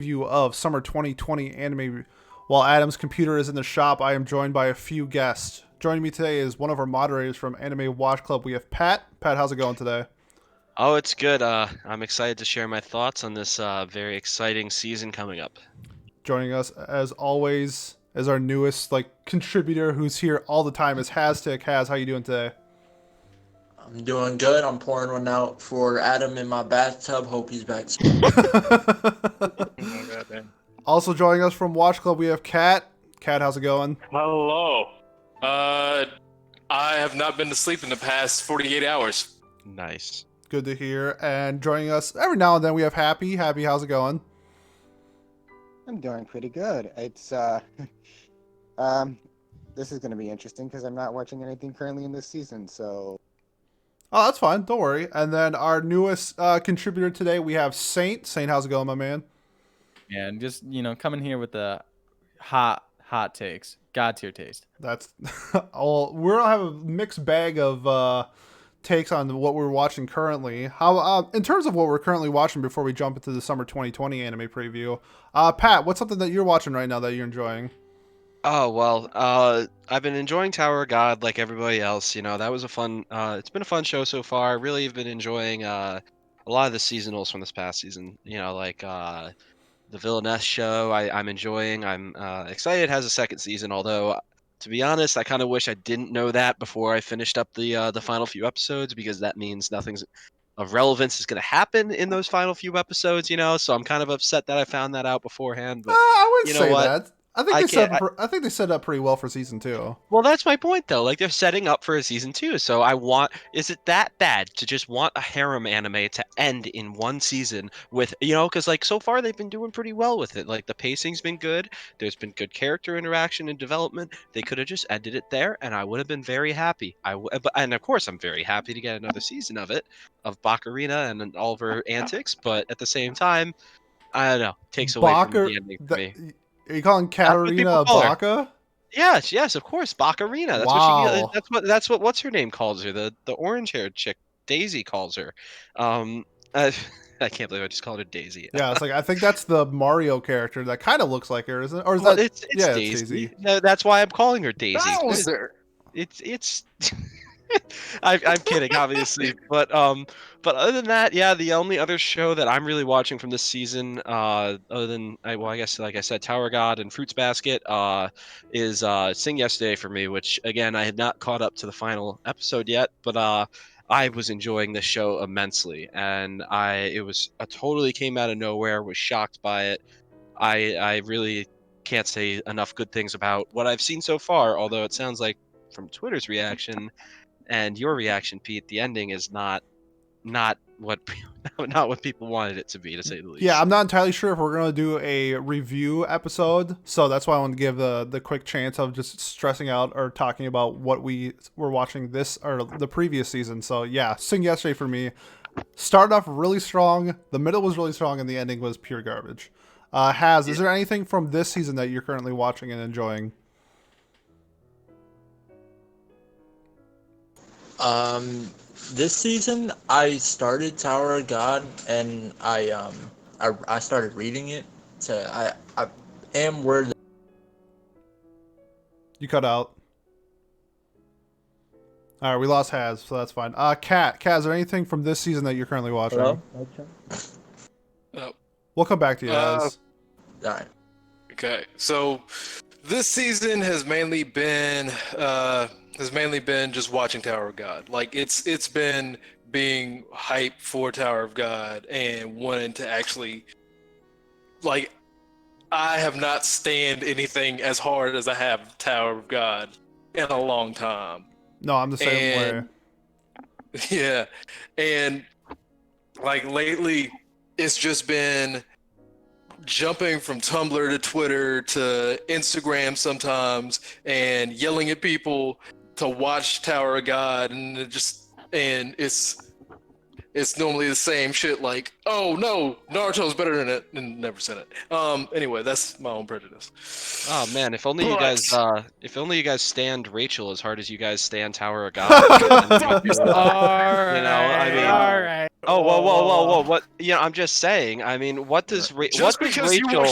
Review of summer 2020 anime. While Adam's computer is in the shop, I am joined by a few guests. Joining me today is one of our moderators from Anime Watch Club. We have Pat. Pat, how's it going today? Oh, it's good. I'm excited to share my thoughts on this very exciting season coming up. Joining us, as always, as our newest contributor who's here all the time is Haztic. Haz, how you doing today? I'm doing good. I'm pouring one out for Adam in my bathtub. Hope he's back soon. Oh, goddamn. Also joining us from Watch Club, we have Kat. Kat, how's it going? Hello. I have not been to sleep in the past 48 hours. Nice. Good to hear. And joining us every now and then, we have Happy. Happy, how's it going? I'm doing pretty good. It's this is going to be interesting because I'm not watching anything currently in this season. So, Oh, that's fine. Don't worry. And then our newest contributor today, we have Saint. Saint, how's it going, my man? And just, coming here with the hot takes. God tier taste. That's all. We'll have a mixed bag of takes on what we're watching currently. How, in terms of what we're currently watching before we jump into the summer 2020 anime preview, Pat, what's something that you're watching right now that you're enjoying? Oh, well, I've been enjoying Tower of God like everybody else. That was a fun, it's been a fun show so far. Really have been enjoying a lot of the seasonals from this past season. The Villainess show I'm enjoying. I'm excited it has a second season, although to be honest, I kind of wish I didn't know that before I finished up the final few episodes, because that means nothing's of relevance is going to happen in those final few episodes, so I'm kind of upset that I found that out beforehand, but I you wouldn't know say what? that. I think I they set can't. up, I think they set up pretty well for season 2. Well, that's my point, though. Like, they're setting up for a season 2, so is it that bad to just want a harem anime to end in one season with, because, so far they've been doing pretty well with it. Like, the pacing's been good, there's been good character interaction and development. They could have just ended it there, and I would have been very happy. And of course, I'm very happy to get another season of Baccarina and all of her antics, but at the same time, I don't know, takes away from Baka, the ending for me. are you calling That's what people Katarina call her. Baka? Yes, of course, Baccarina. That's what Wow. that's what what's her name calls her. The orange-haired chick, Daisy calls her. Um, I, I can't believe I just called her Daisy. Yeah, it's like I think that's the Mario character that kind of looks like her, isn't it? Or is Well, that? it's Yeah, it's Daisy. Daisy. No, that's why I'm calling her Daisy. Bowser! It's I'm kidding, obviously, but other than that, yeah, the only other show that I'm really watching from this season, other than I guess like I said, Tower God and Fruits Basket, is Sing Yesterday for me, which again I had not caught up to the final episode yet, but I was enjoying this show immensely, and it was totally came out of nowhere, was shocked by it. I really can't say enough good things about what I've seen so far, although it sounds like from Twitter's reaction and your reaction, Pete, the ending is not what not what people wanted it to be, to say the least. Yeah, I'm not entirely sure if we're gonna do a review episode, so that's why I want to give the quick chance of just stressing out or talking about what we were watching this or the previous season. So yeah, Sing Yesterday for me started off really strong, the middle was really strong, and the ending was pure garbage. Is there anything from this season that you're currently watching and enjoying? This season I started Tower of God and I started reading it. So I am where You cut out. All right, we lost Haz, so that's fine. Kat, is there anything from this season that you're currently watching? Hello? Oh, We'll come back to you, Haz. Alright. okay. So, this season has mainly been just watching Tower of God. Like, it's been being hyped for Tower of God and wanting to actually, like, I have not stanned anything as hard as I have Tower of God in a long time. No, I'm the same way. And yeah, and like lately, it's just been jumping from Tumblr to Twitter to Instagram sometimes, and yelling at people to watch Tower of God, and it's normally the same shit, like, oh no, Naruto's better than it, and never said it. Anyway, that's my own prejudice. Oh man, if only you But- guys stand Rachel as hard as you guys stand Tower of God. All right. I mean, all right. Oh, whoa! What? Yeah, I'm just saying. I mean, what does Just because Rachel?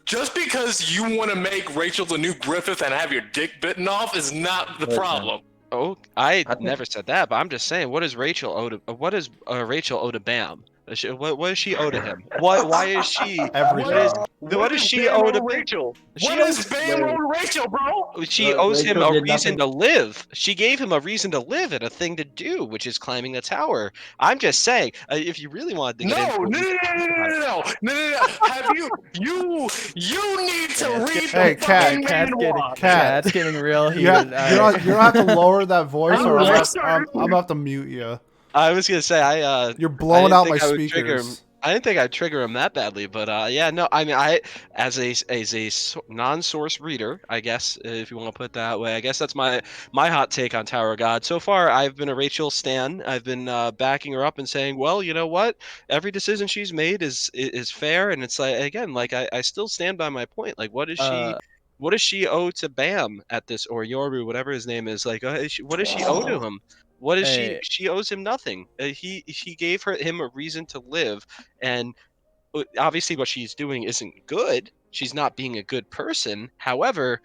just because you want to make Rachel the new Griffith and have your dick bitten off is not the Listen. problem. Oh, I I think- never said that, but I'm just saying. What does Rachel owe to? What does Rachel owe to Bam? What does she owe to him? Why is she? Everything. What does she owe to Rachel? She What is owes Bam owe to Rachel, bro? She Look, owes him Rachel a did reason nothing- to live. She gave him a reason to live and a thing to do, which is climbing the tower. I'm just saying, if you really wanted to get No. into it, Have you need to read Hey, the Cat, fucking Cat's getting, manual. Cat's getting real You, ha- heated. you don't have to lower that voice, or I'm sorry. gonna have to mute you. I was gonna say You're I blowing didn't out my think I would trigger him. speakers. I didn't think I'd trigger him that badly, but yeah, no. I mean, as a non-source reader, I guess if you want to put it that way, I guess that's my hot take on Tower of God. So far, I've been a Rachel stan. I've been backing her up and saying, well, you know what? Every decision she's made is fair, and it's like again, like I still stand by my point. Like, what does she owe to Bam at this, or Yoru, whatever his name is? Like, what does she owe to him? What is Hey. she owes him nothing. He gave him a reason to live, and obviously what she's doing isn't good. She's not being a good person. However,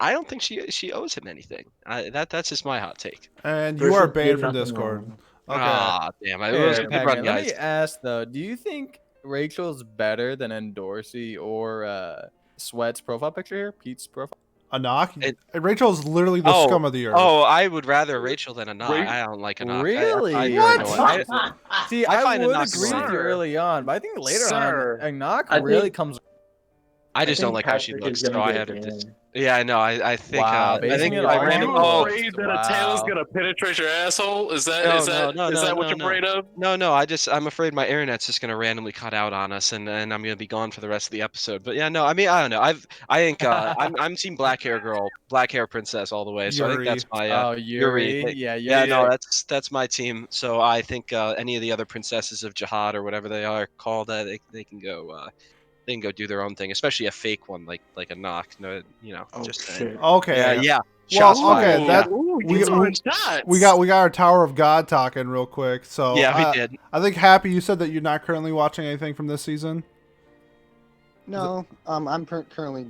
I don't think she owes him anything. That's just my hot take. And you Rachel are did banned from nothing Discord. wrong. Okay. Ah, damn! It Here, was a good run, Pac-Man, let guys. me ask though, do you think Rachel's better than Endorsey or Sweat's profile picture here? Pete's profile? A knock? It- Rachel's literally the scum of the earth. Oh, I would rather Rachel than a knock. I don't like a knock. Really? See, I I find would Anok agree with you Sir. early on, but I think later Sir. on, Agnoc I really think- comes. I just don't think like how she Patrick looks, is gonna so I get had to. banned. Yeah, I know. I think. Wow, I basing think it I all ran. on Oh, looks. Afraid that a Wow. tail's gonna penetrate your asshole? Is that No, is that no, is no, that what no, you're no. afraid of? No, I'm afraid my internet's just gonna randomly cut out on us, and I'm gonna be gone for the rest of the episode. But yeah, no, I mean, I don't know. I think I'm team black hair girl, black hair princess all the way. So I think that's Yuri. my Oh, Yuri. Yeah, Yuri. yeah, no, that's my team. So I think any of the other princesses of Jihad or whatever they are called, they can go. They can go do their own thing, especially a fake one like a knock. No, Oh just saying. shit. Okay. Yeah. Well, Shots fired. okay, that- we we got our Tower of God talking real quick. So Yeah, we did. I think Happy, you said that you're not currently watching anything from this season. No, I'm currently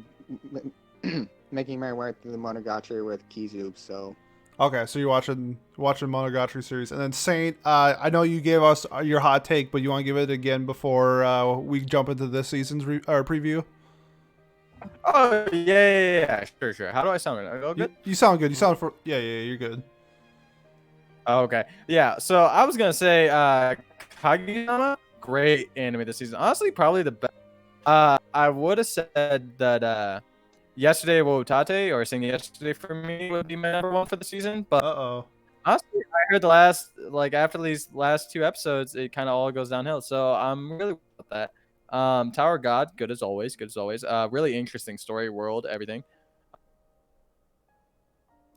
making my way through the Monogatari with Kizu, so Okay, so you're watching Monogatari series, and then Saint. I know you gave us your hot take, but you want to give it again before we jump into this season's preview. Oh, yeah. Sure. How do I sound? Are you good? You sound good. You sound for yeah, you're good. Oh, okay. Yeah, so I was going to say Kageyama, great anime this season. Honestly, probably the best. I would have said that Yesterday Wo Tate or Sing Yesterday for me would be my number one for the season, but Uh-oh. honestly, I heard after these last two episodes, it kind of all goes downhill. So I'm really with that. Tower of God, good as always. Really interesting story, world, everything.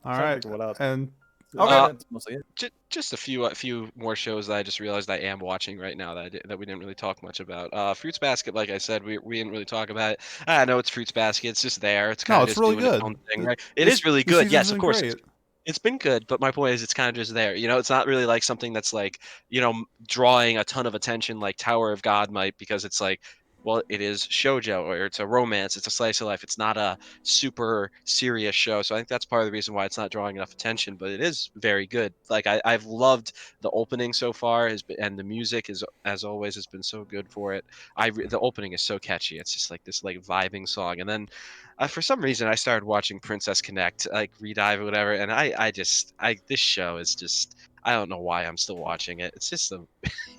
All right. What else? And Okay, okay. that's mostly it. Just a few more shows that I just realized I am watching right now that we didn't really talk much about. Fruits Basket, like I said, we didn't really talk about it. I know it's Fruits Basket. It's just there. It's kind of it's just really doing its good. own thing, right? It This- is really this good. season's Yes, of been course. great. It's been good, but my point is it's kind of just there. It's not really like something that's like, drawing a ton of attention like Tower of God might, because it's like, well, it is shoujo, or it's a romance, it's a slice of life. It's not a super serious show. So I think that's part of the reason why it's not drawing enough attention, but it is very good. Like I've loved the opening so far, and the music is, as always, has been so good for it. The opening is so catchy. It's just like this like vibing song. And then for some reason I started watching Princess Connect, like Redive or whatever, and this show is just, I don't know why I'm still watching it. It's just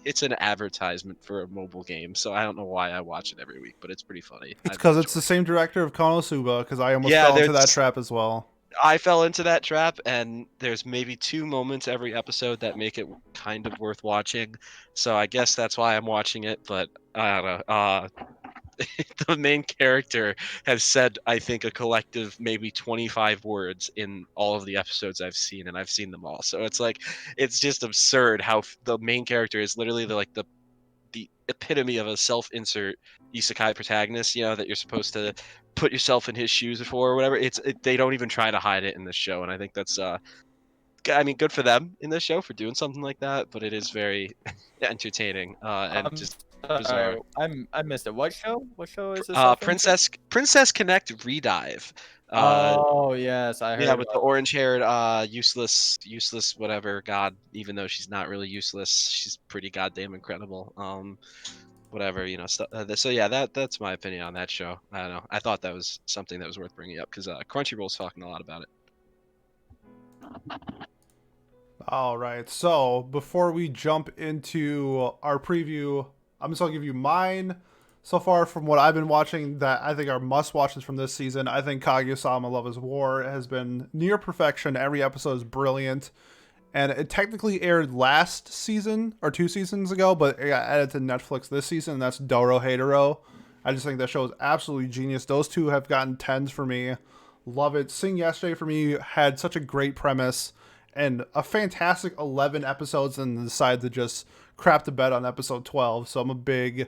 it's an advertisement for a mobile game, so I don't know why I watch it every week, but it's pretty funny. It's because it's the same director of Konosuba, because I almost Yeah, fell into that there's- trap as well. I fell into that trap, and there's maybe 2 moments every episode that make it kind of worth watching. So I guess that's why I'm watching it, but I don't know. The main character has said, I think, a collective maybe 25 words in all of the episodes I've seen, and I've seen them all. So it's like, it's just absurd how the main character is literally the epitome of a self-insert isekai protagonist, that you're supposed to put yourself in his shoes for or whatever. They don't even try to hide it in this show, and I think that's I mean, good for them in this show for doing something like that, but it is very entertaining and just bizarre. I missed it. What show? What show is this? off into? Princess Connect Redive. Oh yes, I heard Yeah, with the about orange-haired, useless, whatever god. Even though she's not really useless, she's pretty goddamn incredible. Whatever, stuff. So yeah, that's my opinion on that show. I don't know. I thought that was something that was worth bringing up because Crunchyroll's talking a lot about it. All right. So before we jump into our preview, I'm just gonna give you mine so far from what I've been watching that I think are must watches from this season. I think Kaguya-sama Love is War has been near perfection. Every episode is brilliant. And it technically aired last season or 2 seasons ago, but it got added to Netflix this season, and that's Doro Heidoro. I just think that show is absolutely genius. Those two have gotten 10s for me. Love it. Sing Yesterday for me had such a great premise and a fantastic 11 episodes, and decided to just crap the bed on episode 12. So I'm a big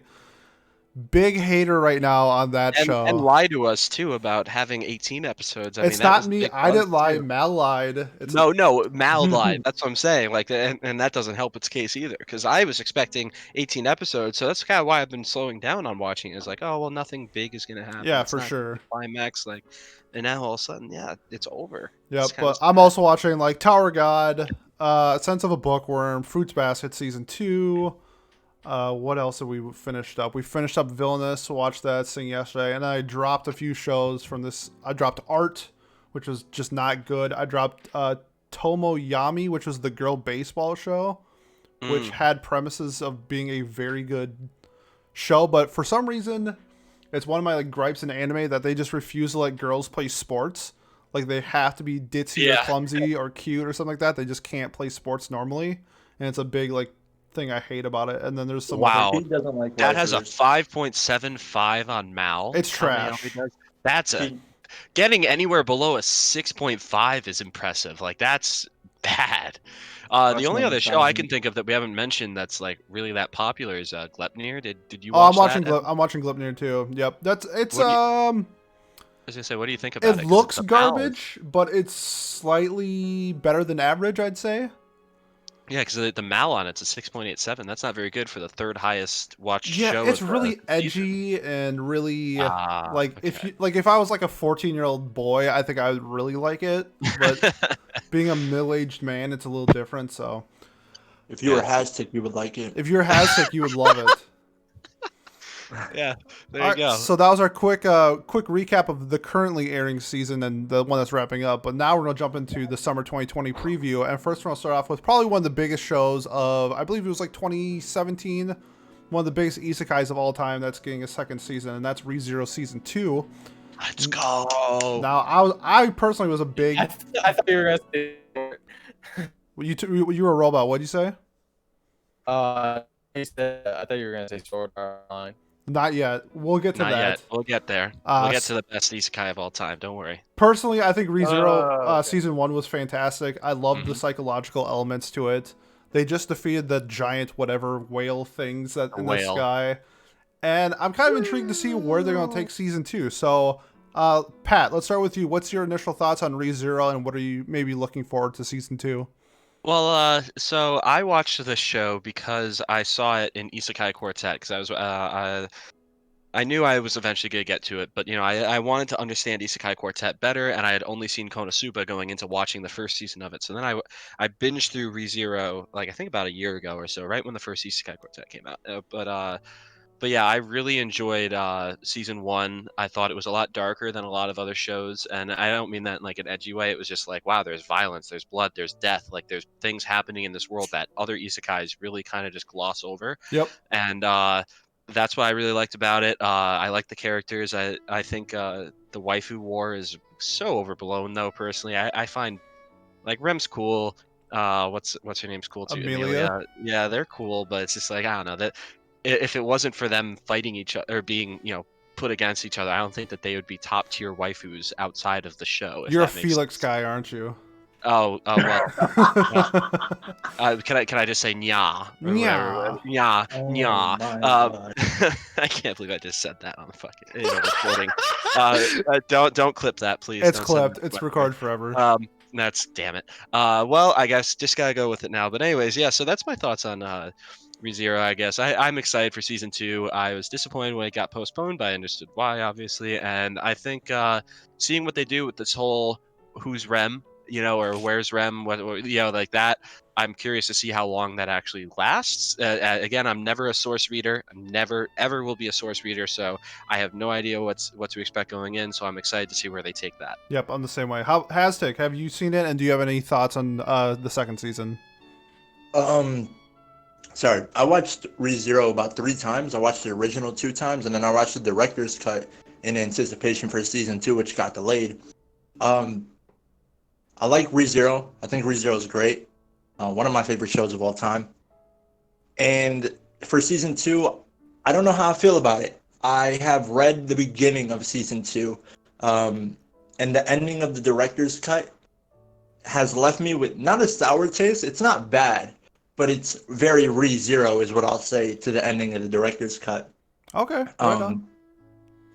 hater right now on that show. And lie to us too about having 18 episodes. It's that not was a me. big I didn't buzz, lie. too. Mal lied. No, Mal lied. That's what I'm saying. Like, and that doesn't help its case either. Because I was expecting 18 episodes, so that's kind of why I've been slowing down on watching. Is like, oh well, nothing big is gonna happen. Yeah, It's for not sure. climax, like, and now all of a sudden, yeah, it's over. Yep, It's kinda but I'm sad. also watching like Tower God, Sense of a Bookworm, Fruits Basket season 2. What else have we finished up? We finished up Villainous, watched that, Sing Yesterday, and I dropped a few shows from this. I dropped Art, which was just not good. I dropped Tomoyami, which was the girl baseball show, which had premises of being a very good show, but for some reason, it's one of my gripes in anime that they just refuse to let girls play sports. Like they have to be ditzy or clumsy or cute or something like that. They just can't play sports normally, and it's a big thing I hate about it. And then there's some Wow. He doesn't like That has a wipers. 5.75 on Mal. It's trash. Tomoyami does. That's He- getting anywhere below a 6.5 is impressive. Like that's bad. The only other show I can think of that we haven't mentioned that's like really that popular is Glepnir. Did you watch that? I'm watching Glepnir too. Yep, it's What do I was gonna say, what do you think about it? it 'Cause looks it's a Mal. garbage, but it's slightly better than average, I'd say. Yeah, because the Mal on it's a 6.87. That's not very good for the third highest watched Yeah, show. it's of the really season. edgy and really Okay. if I was like a 14-year-old boy, I think I would really like it. But being a middle-aged man, it's a little different. So If you were Hastic, you would like it. if you're Hastic, you would love it. Yeah, there All you right, go. so that was our quick recap of the currently airing season and the one that's wrapping up. But now we're gonna jump into the summer 2020 preview. And first, we're gonna start off with probably one of the biggest shows of, I believe it was like 2017, one of the biggest isekais of all time. That's getting a second season, and that's ReZero season 2. Let's go. Now, I personally was a big. I thought you were gonna say. You were a robot. What'd you say? I thought you were gonna say Sword Art Online. Not yet. We'll get to Not that. yet. We'll get there. We'll get to the best isekai of all time. Don't worry. Personally, I think ReZero Okay. season 1 was fantastic. I loved the psychological elements to it. They just defeated the giant whatever whale things that in the Whale. sky. And I'm kind of intrigued to see where they're going to take season 2. So, Pat, let's start with you. What's your initial thoughts on ReZero, and what are you maybe looking forward to season 2? Well, so I watched this show because I saw it in Isekai Quartet because I knew I was eventually going to get to it, but I wanted to understand Isekai Quartet better, and I had only seen Konosuba going into watching the first season of it. So then I binged through ReZero like I think about a year ago or so, right when the first Isekai Quartet came out. But yeah, I really enjoyed season 1. I thought it was a lot darker than a lot of other shows, and I don't mean that in like an edgy way. It was just like, wow, there's violence, there's blood, there's death, like there's things happening in this world that other isekais really kind of just gloss over. Yep. And that's what I really liked about it. I like the characters. I think the waifu war is so overblown, though. Personally, I find like Rem's cool. What's her name's cool too? Amelia. Yeah, they're cool, but it's just like I don't know that if it wasn't for them fighting each other or being put against each other, I don't think that they would be top tier waifus outside of the show. If You're a that makes Felix sense. guy, aren't you? Oh well. Can I just say nya? Or whatever. Nya, Oh nya. my God. I can't believe I just said that on the fucking recording. Don't clip that, please. It's Don't send clipped. me It's flack. recorded forever. That's damn it. Well, I guess just gotta go with it now. But anyways, yeah. So that's my thoughts on ReZero. I guess I'm excited for season 2. I was disappointed when it got postponed, but I understood why, obviously. And I think seeing what they do with this whole who's Rem, or where's Rem, like that. I'm curious to see how long that actually lasts. Again, I'm never a source reader. I'm never ever will be a source reader, so I have no idea what to expect going in. So I'm excited to see where they take that. Yep, I'm the same way. How Hastic, have you seen it, and do you have any thoughts on the second season? Sorry, I watched ReZero about 3 times. I watched the original 2 times, and then I watched the director's cut in anticipation for season 2, which got delayed. I like ReZero. I think ReZero is great. One of my favorite shows of all time. And for season 2, I don't know how I feel about it. I have read the beginning of season 2, and the ending of the director's cut has left me with not a sour taste. It's not bad, but it's very ReZero is what I'll say to the ending of the director's cut. Okay, right on.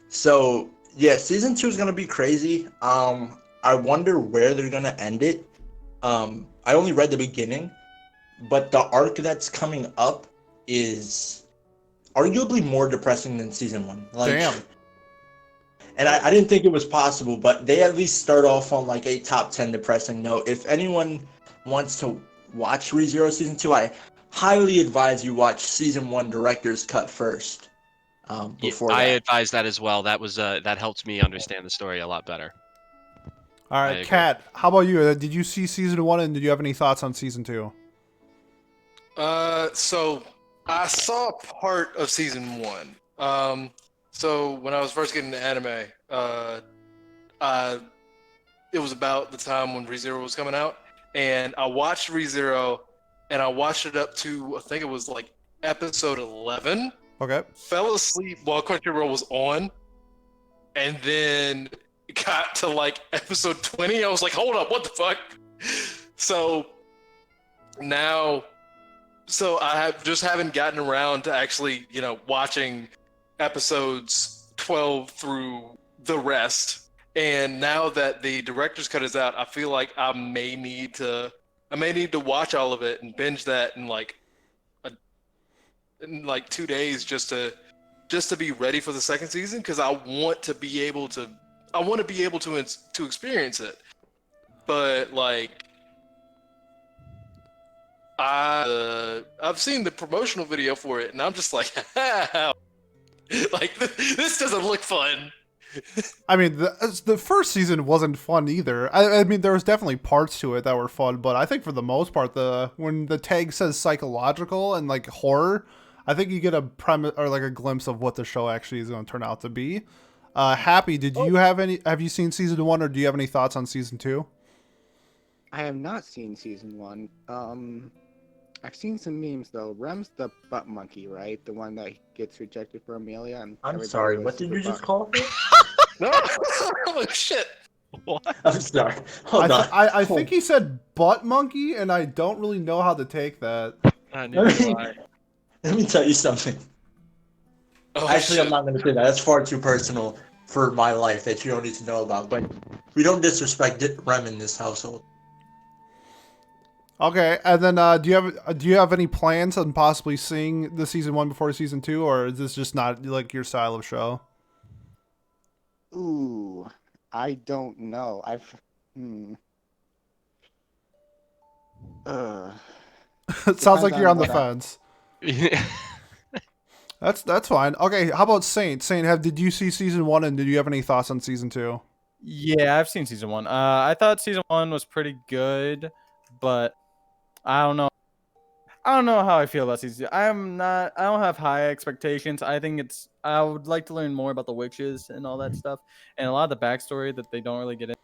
So yeah, season 2 is gonna be crazy. I wonder where they're gonna end it. I only read the beginning, but the arc that's coming up is arguably more depressing than season 1. Damn. And I didn't think it was possible, but they at least start off on like a top 10 depressing note. If anyone wants to watch ReZero season 2, I highly advise you watch season 1 director's cut first. Before I that. advise that as well. That was that helped me understand the story a lot better. All right, Kat, how about you? Did you see season 1, and did you have any thoughts on season 2? So I saw part of season 1. So when I was first getting into anime, it was about the time when ReZero was coming out, and I watched ReZero, and I watched it up to, I think it was like episode 11. Okay. Fell asleep while Crunchyroll was on, and then got to like episode 20. I was like, hold up, what the fuck? So now, I haven't gotten around to actually, watching episodes 12 through the rest. And now that the director's cut is out, I feel like I may need to watch all of it and binge that in like 2 days just to be ready for the second season, because I want to be able to experience it. But like I've seen the promotional video for it, and I'm just like, like this doesn't look fun. I mean, the first season wasn't fun either. I mean, there was definitely parts to it that were fun, but I think for the most part, when the tag says psychological and like horror, I think you get a premise or like a glimpse of what the show actually is going to turn out to be. Happy, have you seen season 1, or do you have any thoughts on season 2? I have not seen season 1. I've seen some memes though. Rem's the butt monkey, right? The one that gets rejected for Amelia. And I'm sorry, what did you just call me? Oh shit! What? I'm sorry. Hold on. I think he said butt monkey, and I don't really know how to take that. Let me tell you something. Oh, Actually, shit. I'm not going to say that. That's far too personal for my life that you don't need to know about. But we don't disrespect Rem in this household. Okay, and then do you have any plans on possibly seeing the season 1 before season 2, or is this just not like your style of show? Ooh, I don't know. It sounds like Depends you're on on the what fence. That's fine. Okay, how about Saint? Saint, did you see season 1, and did you have any thoughts on season 2? Yeah, I've seen season 1. I thought season 1 was pretty good, but I don't know. I don't know how I feel about season 2. I don't have high expectations. I would like to learn more about the witches and all that stuff, and a lot of the backstory that they don't really get in.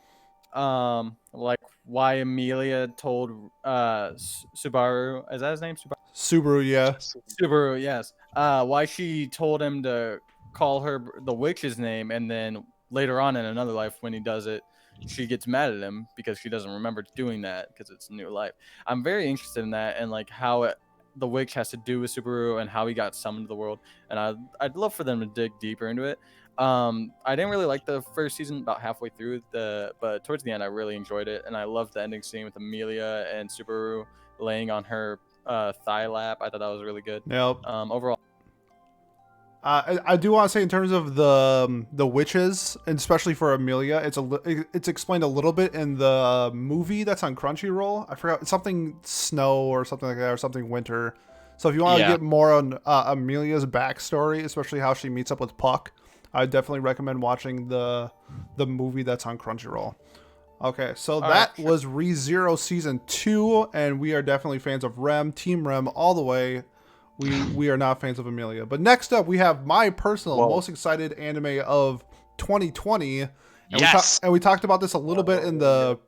Like why Amelia told Subaru, is that his name? Subaru, yeah. Subaru, yes. Why she told him to call her the witch's name, and then later on in another life when he does it, she gets mad at him because she doesn't remember doing that because it's a new life. I'm very interested in that, and like how the witch has to do with Subaru and how he got summoned to the world. And I'd love for them to dig deeper into it. I didn't really like the first season about halfway through, but towards the end I really enjoyed it, and I loved the ending scene with Amelia and Subaru laying on her thigh lap. I thought that was really good. Yep. Overall. I do want to say in terms of the witches, and especially for Amelia, it's explained a little bit in the movie that's on Crunchyroll. I forgot, something snow or something like that, or something winter. So if you want to get more on Amelia's backstory, especially how she meets up with Puck, I definitely recommend watching the movie that's on Crunchyroll. Okay, so that was ReZero Season 2, and we are definitely fans of Rem, Team Rem all the way. We are not fans of Amelia. But next up, we have my personal most excited anime of 2020. And Yes. we talked about this a little bit in the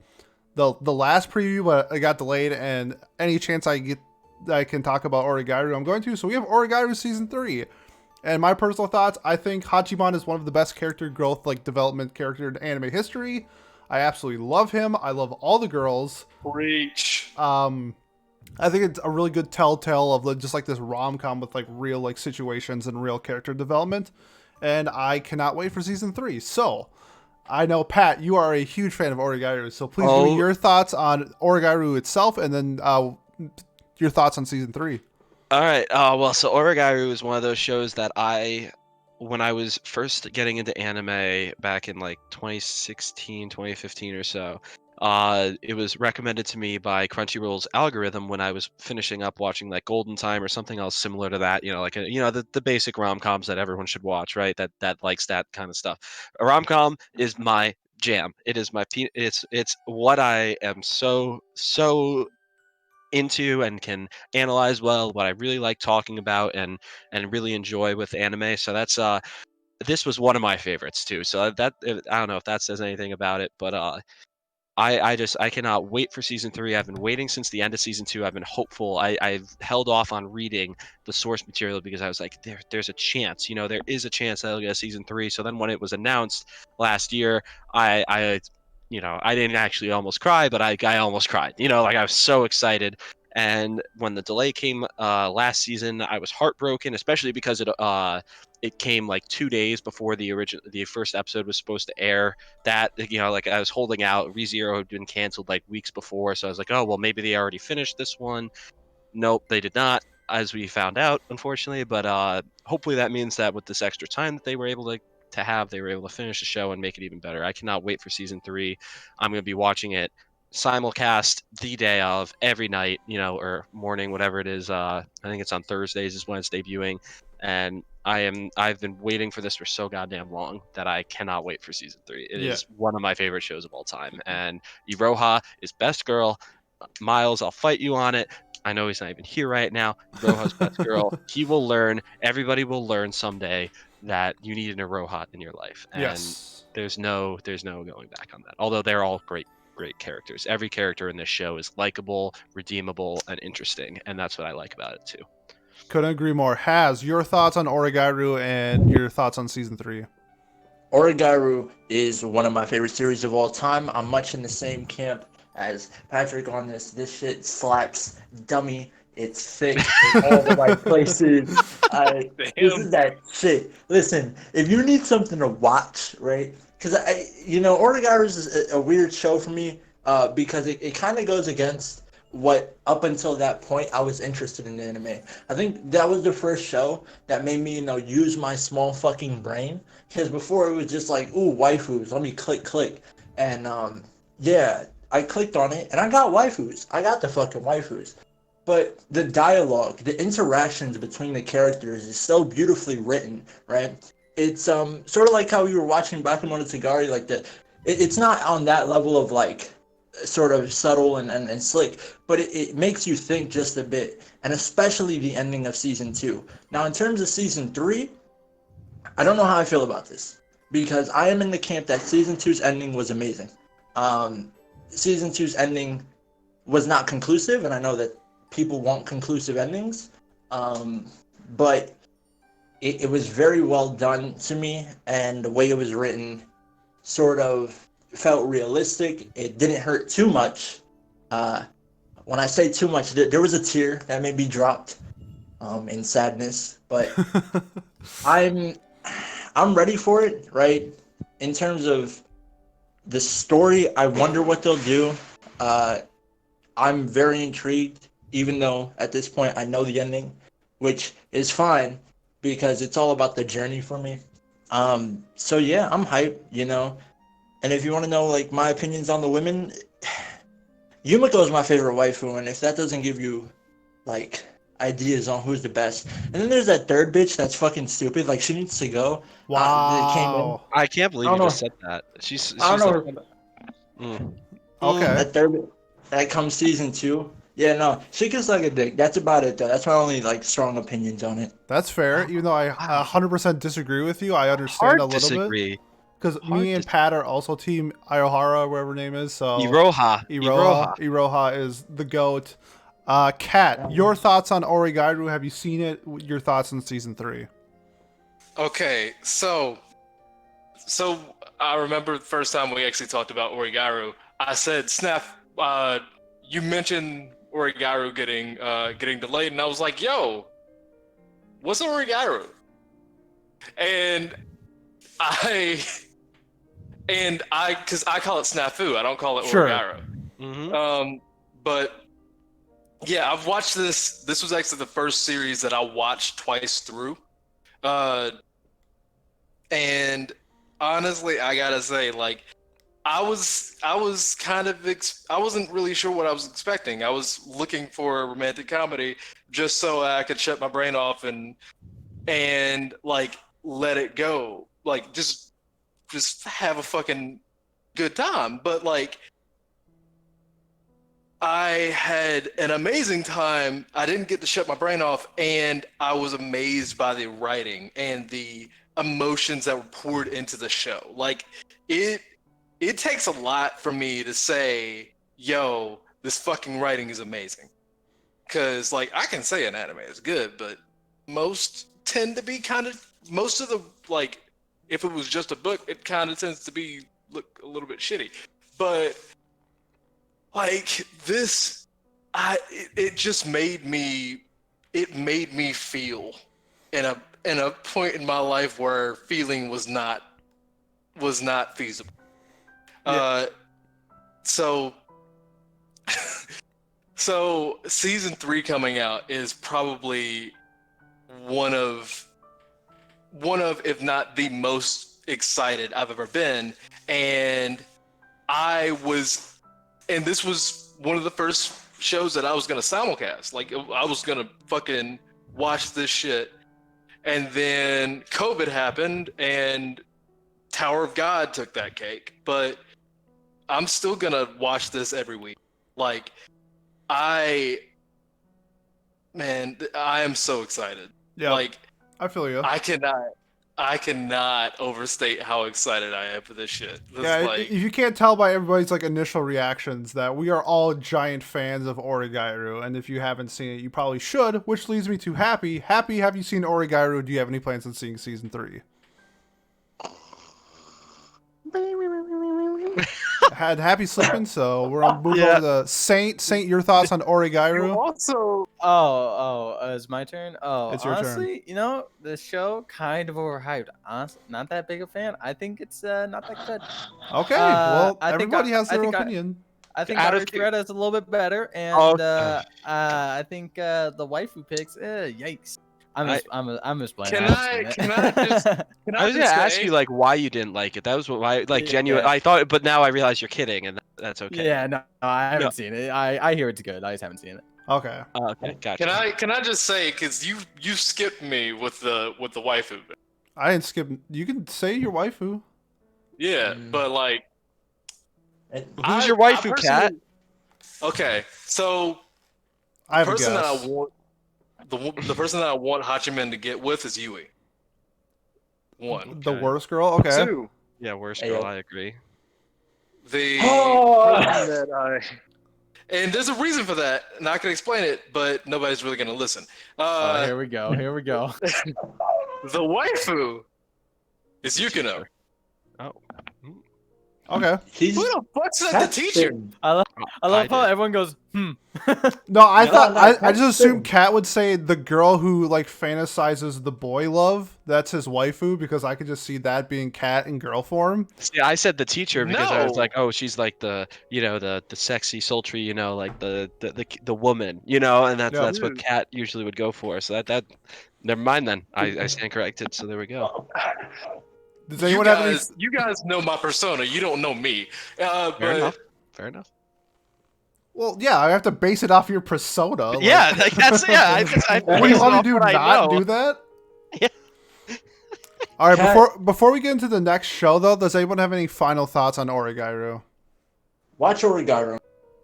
last preview, but it got delayed. And any chance I get that I can talk about OreGairu, I'm going to. So we have OreGairu Season 3. And my personal thoughts, I think Hachiman is one of the best character growth, like development character in anime history. I absolutely love him. I love all the girls. Preach. I think it's a really good telltale of just like this rom-com with like real like situations and real character development. And I cannot wait for Season 3. So I know, Pat, you are a huge fan of OreGairu. So please give me your thoughts on OreGairu itself, and then your thoughts on Season 3. All right. Well, so OreGairu is one of those shows that when I was first getting into anime back in like 2016, 2015 or so, it was recommended to me by Crunchyroll's algorithm when I was finishing up watching like Golden Time or something else similar to that. Like the basic rom-coms that everyone should watch, right? That likes that kind of stuff. A rom-com is my jam. It is it's what I am so into and can analyze well, what I really like talking about and really enjoy with anime. So that's this was one of my favorites too. So that I don't know if that says anything about it, but I cannot wait for Season 3. I've been waiting since the end of Season 2. I've been hopeful. I've held off on reading the source material because I was like, there's a chance, there is a chance that I'll get a Season 3. So then when it was announced last year, I didn't actually almost cry, but I almost cried. Like I was so excited. And when the delay came last season, I was heartbroken, especially because it came like 2 days before the first episode was supposed to air. That like I was holding out. ReZero had been canceled like weeks before, so I was like, oh well, maybe they already finished this one. Nope, they did not, as we found out, unfortunately. But hopefully that means that with this extra time that they were able to have, they were able to finish the show and make it even better. I cannot wait for Season 3. I'm going to be watching it simulcast the day of every night, or morning, whatever it is. I think it's on Thursdays is when it's debuting. And I've been waiting for this for so goddamn long that I cannot wait for Season 3. It is one of my favorite shows of all time. And Iroha is best girl. Miles, I'll fight you on it. I know he's not even here right now. Iroha's best girl. He will learn. Everybody will learn someday that you need an Iroha in your life. And there's no going back on that. Although they're all great characters. Every character in this show is likable, redeemable, and interesting. And that's what I like about it too. Couldn't agree more. Has your thoughts on OreGairu and your thoughts on Season 3? OreGairu is one of my favorite series of all time. I'm much in the same camp as Patrick on this. This shit slaps, dummy. It's thick in all the right places. This is that shit. Listen, if you need something to watch, right? Because OreGairu is a weird show for me because it kind of goes against what up until that point I was interested in anime. I think that was the first show that made me use my small fucking brain, because before it was just like, ooh, waifus, let me click, and I clicked on it and I got waifus. I got the fucking waifus. But the dialogue, the interactions between the characters is so beautifully written, right? It's sort of like how we were watching Bakemonogatari, like it's not on that level of like sort of subtle and slick, but it makes you think just a bit, and especially the ending of Season 2. Now, in terms of Season 3, I don't know how I feel about this, because I am in the camp that Season 2's ending was amazing. Season 2's ending was not conclusive, and I know that people want conclusive endings, but it was very well done to me, and the way it was written sort of felt realistic. It didn't hurt too much when I say too much, there was a tear that may be dropped in sadness, but I'm ready for it, right? In terms of the story, I wonder what they'll do. I'm very intrigued, even though at this point I know the ending, which is fine because it's all about the journey for me. So yeah, I'm hyped, you know. And if you want to know like my opinions on the women, Yumiko is my favorite waifu, and if that doesn't give you like ideas on who's the best, and then there's that third bitch that's fucking stupid. Like she needs to go. That came in. Wow. I can't I believe don't you just know. said that. She's I don't like, know. Okay. That third that comes season 2. Yeah, no, she can suck a dick. That's about it though. That's my only like strong opinions on it. That's fair. Even though I wow. 100% disagree with you, I understand Hard a little bit. disagree. Because Hard me and Pat are also team Iohara, whatever her name is. So Iroha. Iroha is the GOAT. Kat, your thoughts on OreGairu? Have you seen it? Your thoughts on season 3? Okay, so I remember the first time we actually talked about OreGairu. I said, "Snap, you mentioned OreGairu getting delayed," and I was like, "Yo, what's OreGairu?" And because I call it Snafu, I don't call it Sure. OreGairu. But yeah, I've watched this. This was actually the first series that I watched twice through. And honestly, I gotta say, like, I was kind of I wasn't really sure what I was expecting. I was looking for a romantic comedy just so I could shut my brain off and like let it go, like just have a fucking good time. But like, I had an amazing time. I didn't get to shut my brain off, and I was amazed by the writing and the emotions that were poured into the show. Like, it takes a lot for me to say, yo, this fucking writing is amazing. Because, like, I can say an anime is good, but most tend to be most of the, like, if it was just a book, it kind of tends to look a little bit shitty. But like this, it just made me feel in a point in my life where feeling was not feasible. Yeah. So season 3 coming out is probably one of if not the most excited I've ever been, and this was one of the first shows that I was gonna simulcast. Like, I was gonna fucking watch this shit, and then COVID happened, and Tower of God took that cake. But I'm still gonna watch this every week. Like, I am so excited. Yeah. Like, I feel you. I cannot overstate how excited I am for this shit. Yeah, if you can't tell by everybody's like initial reactions that we are all giant fans of OreGairu, and if you haven't seen it, you probably should. Which leads me to Happy. Happy, have you seen OreGairu? Do you have any plans on seeing season 3? Had Happy sleeping, so we're on move over to Saint. Saint, your thoughts on OreGairu? Also, It's my turn. Oh, It's your turn. honestly, you know, the show kind of overhyped. Honestly, not that big a fan. I think it's not that good. Okay, well, I think everybody has I their think opinion. I think Out our of thread is a little bit better, and Oh. I think the waifu picks. Yikes! I'm just playing. Can I I was gonna ask you like why you didn't like it. That was why, like, genuine. I thought, but now I realize you're kidding, and that's okay. Yeah, no, I haven't seen it. I hear it's good. I just haven't seen it. Okay. Okay, gotcha. can I just say, because you skipped me with the waifu bit. I didn't skip. You can say your waifu. Yeah, but like, Who's your waifu, Cat? Okay, so I the have a person that I guess. want the person that I want Hachiman to get with is Yui. One. The Okay. worst girl? Okay. 2. Yeah, worst Hey, girl. yo. I agree. The Oh! person that and there's a reason for that, and I can explain it, but nobody's really gonna listen. Oh, here we go. Here we go. The waifu is Yukino. Oh. Okay. He's Who the fuck said the Cat's teacher? been- I love I how did. everyone goes, No, No, no, I Cat's just assumed been- Kat would say the girl who like fantasizes the boy love. That's his waifu because I could just see that being Kat in girl form. See, I said the teacher because I was No. like, oh, she's like the, the sexy, sultry, like the woman, and Yeah. that's what Cat usually would go for. So that never mind then. I stand corrected. So there we go. Does anyone have any? You guys know my persona. You don't know me. Fair But enough. Fair enough. Well, yeah, I have to base it off your persona. Like, Yeah, like that's I what do you want me to do? what I Not know. do that? Yeah. All right. Cat- Before we get into the next show, though, does anyone have any final thoughts on OreGairu? Watch OreGairu.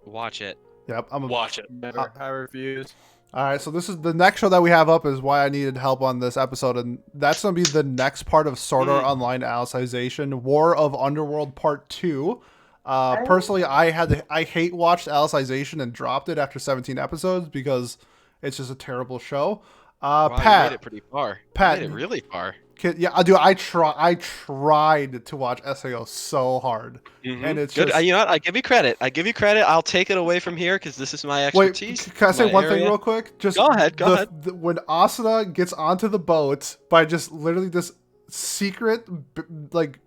Watch it. Yep. watch it. never, I refuse. All right, so this is the next show that we have up is why I needed help on this episode, and that's going to be the next part of Sword Art Online Alicization, War of Underworld Part 2. Personally, I hate watched Alicization and dropped it after 17 episodes because it's just a terrible show. Wow, you Pat, made it pretty far. Pat, You made it really far. yeah, I do. I tried to watch SAO so hard, and it's Good. just. You know what? I give you credit. I'll take it away from here because this is my Wait, expertise. can I say my one thing area. real quick? Just Go ahead. Go ahead. When Asuna gets onto the boat by just literally this secret like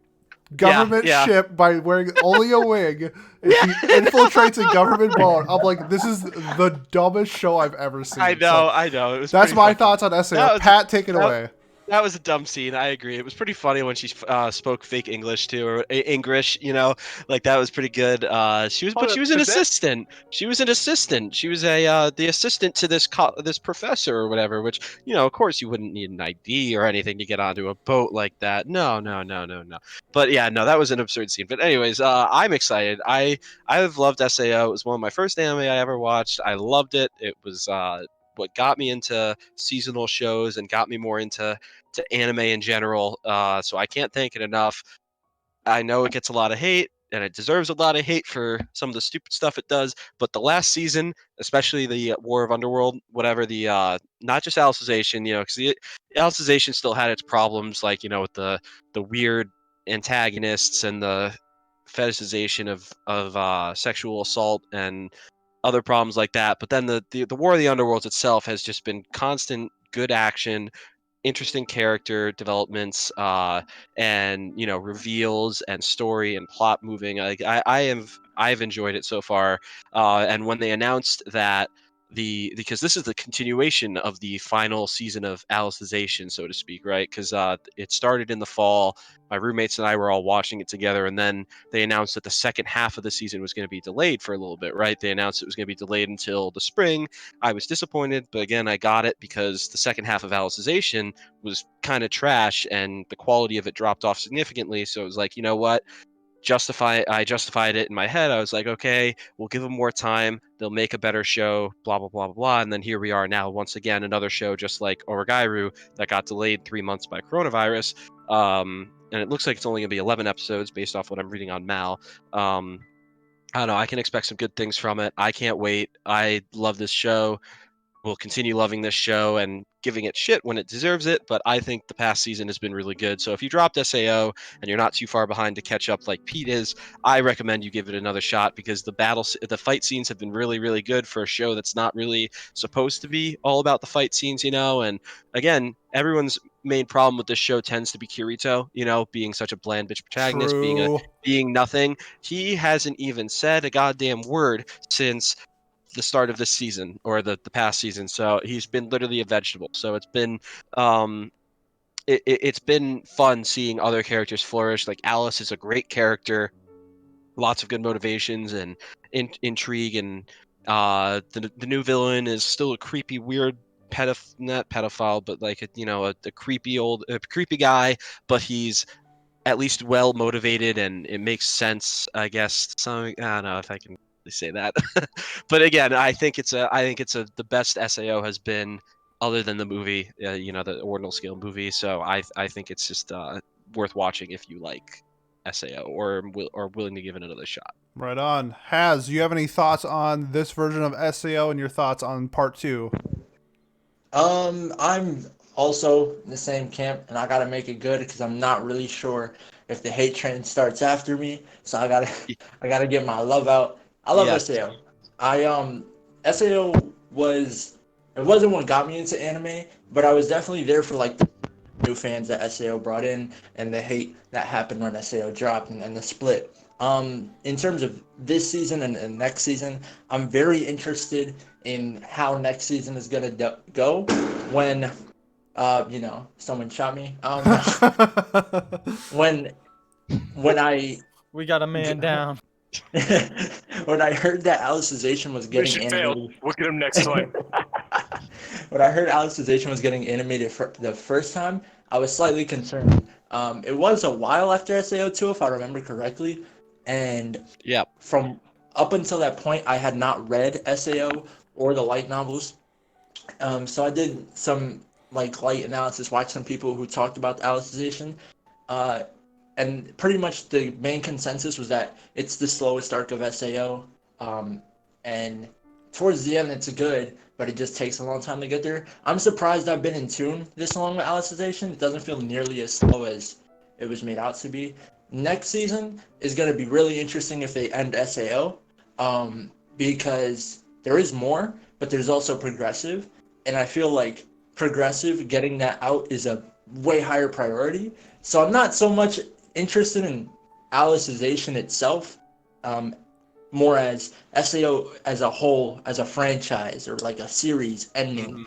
government yeah. ship by wearing only a wig, and she infiltrates a government boat. I'm like, this is the dumbest show I've ever seen. I know. It was That's pretty my fucking- thoughts on SAO. That was- Pat, take it away. That was a dumb scene. I agree. It was pretty funny when she spoke fake English too, or English. Like that was pretty good. She was an assistant. She was an assistant. She was the assistant to this professor or whatever. Which of course, you wouldn't need an ID or anything to get onto a boat like that. No. But yeah, no, that was an absurd scene. But anyways, I'm excited. I've loved SAO. It was one of my first anime I ever watched. I loved it. It was what got me into seasonal shows and got me more into anime in general. So I can't thank it enough. I know it gets a lot of hate, and it deserves a lot of hate for some of the stupid stuff it does. But the last season, especially the War of Underworld, whatever the not just Alicization, because the Alicization still had its problems, like with the weird antagonists and the fetishization of sexual assault and other problems like that. But then the War of the Underworlds itself has just been constant good action, interesting character developments, and reveals and story and plot moving. Like I've enjoyed it so far. And when they announced that because this is the continuation of the final season of Alicization, so to speak, right? Because it started in the fall. My roommates and I were all watching it together, and then they announced that the second half of the season was going to be delayed for a little bit, right? They announced it was going to be delayed until the spring. I was disappointed, but again, I got it because the second half of Alicization was kind of trash and the quality of it dropped off significantly. So it was like, you know what? I justified it in my head. I was like, okay, we'll give them more time. They'll make a better show, blah, blah, blah, blah, blah. And then here we are now, once again, another show just like OreGairu that got delayed 3 months by coronavirus. And it looks like it's only going to be 11 episodes based off what I'm reading on Mal. I don't know. I can expect some good things from it. I can't wait. I love this show. We'll continue loving this show and giving it shit when it deserves it, but I think the past season has been really good. So if you dropped SAO and you're not too far behind to catch up like Pete is, I recommend you give it another shot because the fight scenes have been really, really good for a show that's not really supposed to be all about the fight scenes, and again, everyone's main problem with this show tends to be Kirito, being such a bland bitch protagonist, True. being nothing. He hasn't even said a goddamn word since the start of this season or the past season, so he's been literally a vegetable. So it's been it's been fun seeing other characters flourish. Like Alice is a great character, lots of good motivations and intrigue, and the new villain is still a creepy, weird not pedophile, but like a creepy guy, but he's at least well motivated and it makes sense, I guess. I don't know if I can really say that. But again, I think it's the best SAO has been other than the movie, the Ordinal Scale movie. So I think it's just worth watching if you like SAO or are willing to give it another shot. Right on. Haz, do you have any thoughts on this version of SAO and your thoughts on part 2? I'm also in the same camp, and I gotta make it good because I'm not really sure if the hate train starts after me. So I gotta get my love out. I love Yes. SAO. SAO it wasn't what got me into anime, but I was definitely there for like the new fans that SAO brought in and the hate that happened when SAO dropped and the split. In terms of this season and next season, I'm very interested in how next season is gonna go when someone shot me. When when I We got a man down. when I heard that Alicization was getting Mission failed. animated. Look at him next time. When I heard Alicization was getting animated for the first time, I was slightly concerned. It was a while after SAO2, if I remember correctly, and Yep. from up until that point, I had not read SAO or the light novels. So I did some like light analysis, watched some people who talked about Alicization, uh, and pretty much the main consensus was that it's the slowest arc of SAO, and towards the end it's good, but it just takes a long time to get there. I'm surprised I've been in tune this long with Alicization. It doesn't feel nearly as slow as it was made out to be. Next season is going to be really interesting if they end SAO, because there is more, but there's also progressive, and I feel like progressive getting that out is a way higher priority. So I'm not so much interested in Alicization itself, more as SAO as a whole, as a franchise or like a series ending. Mhm.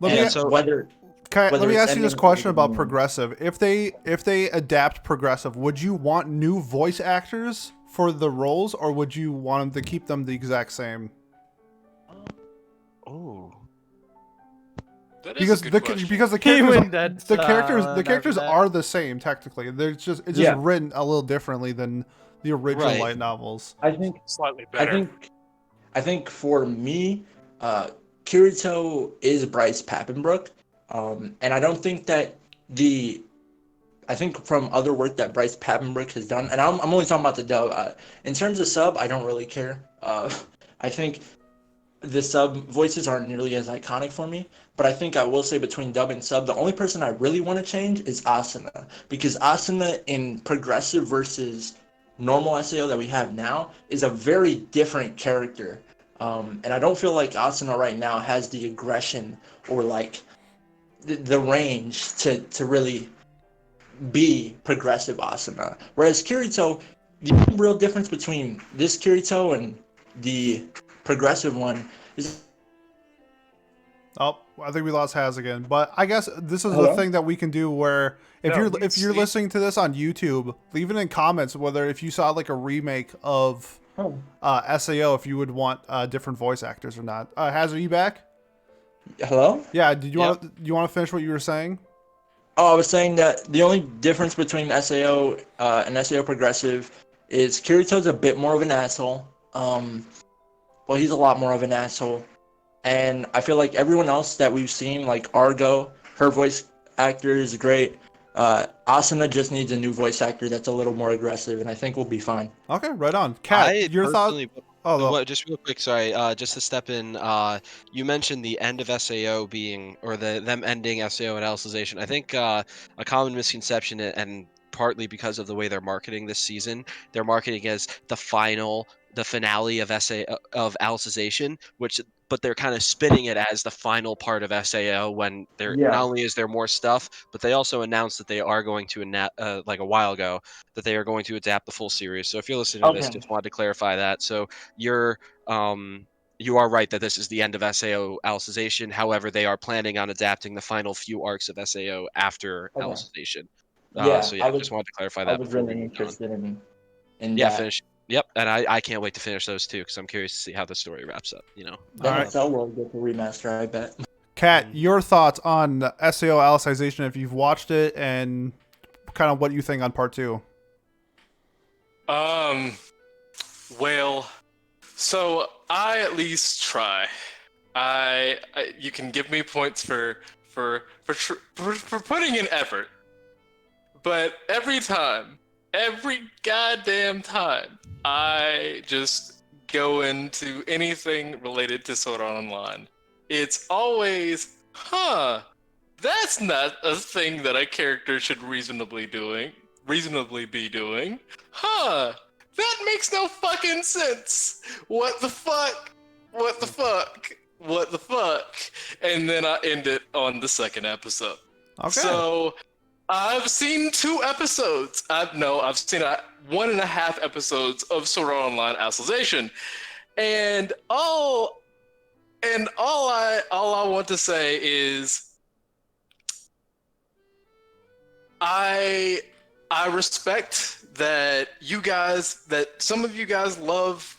Let And me, so- whether let whether me it's ask you this ending question or about ending. progressive. If they adapt progressive, would you want new voice actors for the roles, or would you want them to keep them the exact same? Oh. That is Because a good the question. because the He characters went dead the characters silent the after characters that. are the same technically. It's just Yeah. written a little differently than the original Right. light novels. I think Slightly I better. think for me, Kirito is Bryce Papenbrook, and I don't think that I think from other work that Bryce Papenbrook has done, and I'm only talking about the dub. In terms of sub, I don't really care. I think the sub voices aren't nearly as iconic for me, but I think I will say between dub and sub, the only person I really want to change is Asuna, because Asuna in progressive versus normal SAO that we have now is a very different character. And I don't feel like Asuna right now has the aggression or like the range to really be progressive Asuna. Whereas Kirito, the only real difference between this Kirito and the progressive one is. Oh, I think we lost Haz again. But I guess this is the Hello? thing that we can do where if No, you're see? listening to this on YouTube, leave it in comments whether if you saw like a remake of SAO, if you would want different voice actors or not. Haz, are you back? Hello? Yeah. Did you Yep. want to finish what you were saying? Oh, I was saying that the only difference between SAO and SAO progressive is Kirito's a bit more of an asshole. Well, he's a lot more of an asshole. And I feel like everyone else that we've seen, like Argo, her voice actor is great. Asuna just needs a new voice actor that's a little more aggressive, and I think we'll be fine. Okay, right on. Kat, I your thought? personally, Oh, no. what, just real quick, sorry, just to step in, you mentioned the end of SAO being, or them ending SAO and Alicization. I think a common misconception, and partly because of the way they're marketing this season, they're marketing as the finale of of Alicization, but they're kind of spinning it as the final part of SAO when there Yeah. not only is there more stuff, but they also announced that they are going to like a while ago that they are going to adapt the full series. So if you're listening to this, Okay. just wanted to clarify that. So you're you are right that this is the end of SAO Alicization. However, they are planning on adapting the final few arcs of SAO after Okay. Alicization. Yeah, So yeah, just wanted to clarify I that was before we really moved on. interested in Yeah, that. finish. Yep, and I can't wait to finish those too because I'm curious to see how the story wraps up. Then Alright. SAO will get the remaster, I bet. Kat, your thoughts on SAO Alicization if you've watched it and kind of what you think on part 2. Well, so I at least try. You can give me points for putting in effort, but every goddamn time, I just go into anything related to Sword Art Online, it's always, that's not a thing that a character should reasonably be doing. reasonably be doing. Huh. That makes no fucking sense. What the fuck? What the fuck? What the fuck? And then I end it on the second episode. Okay. So I've seen 2 episodes. I've seen 1.5 episodes of Sword Art Online Alicization. And all I want to say is I respect that some of you guys love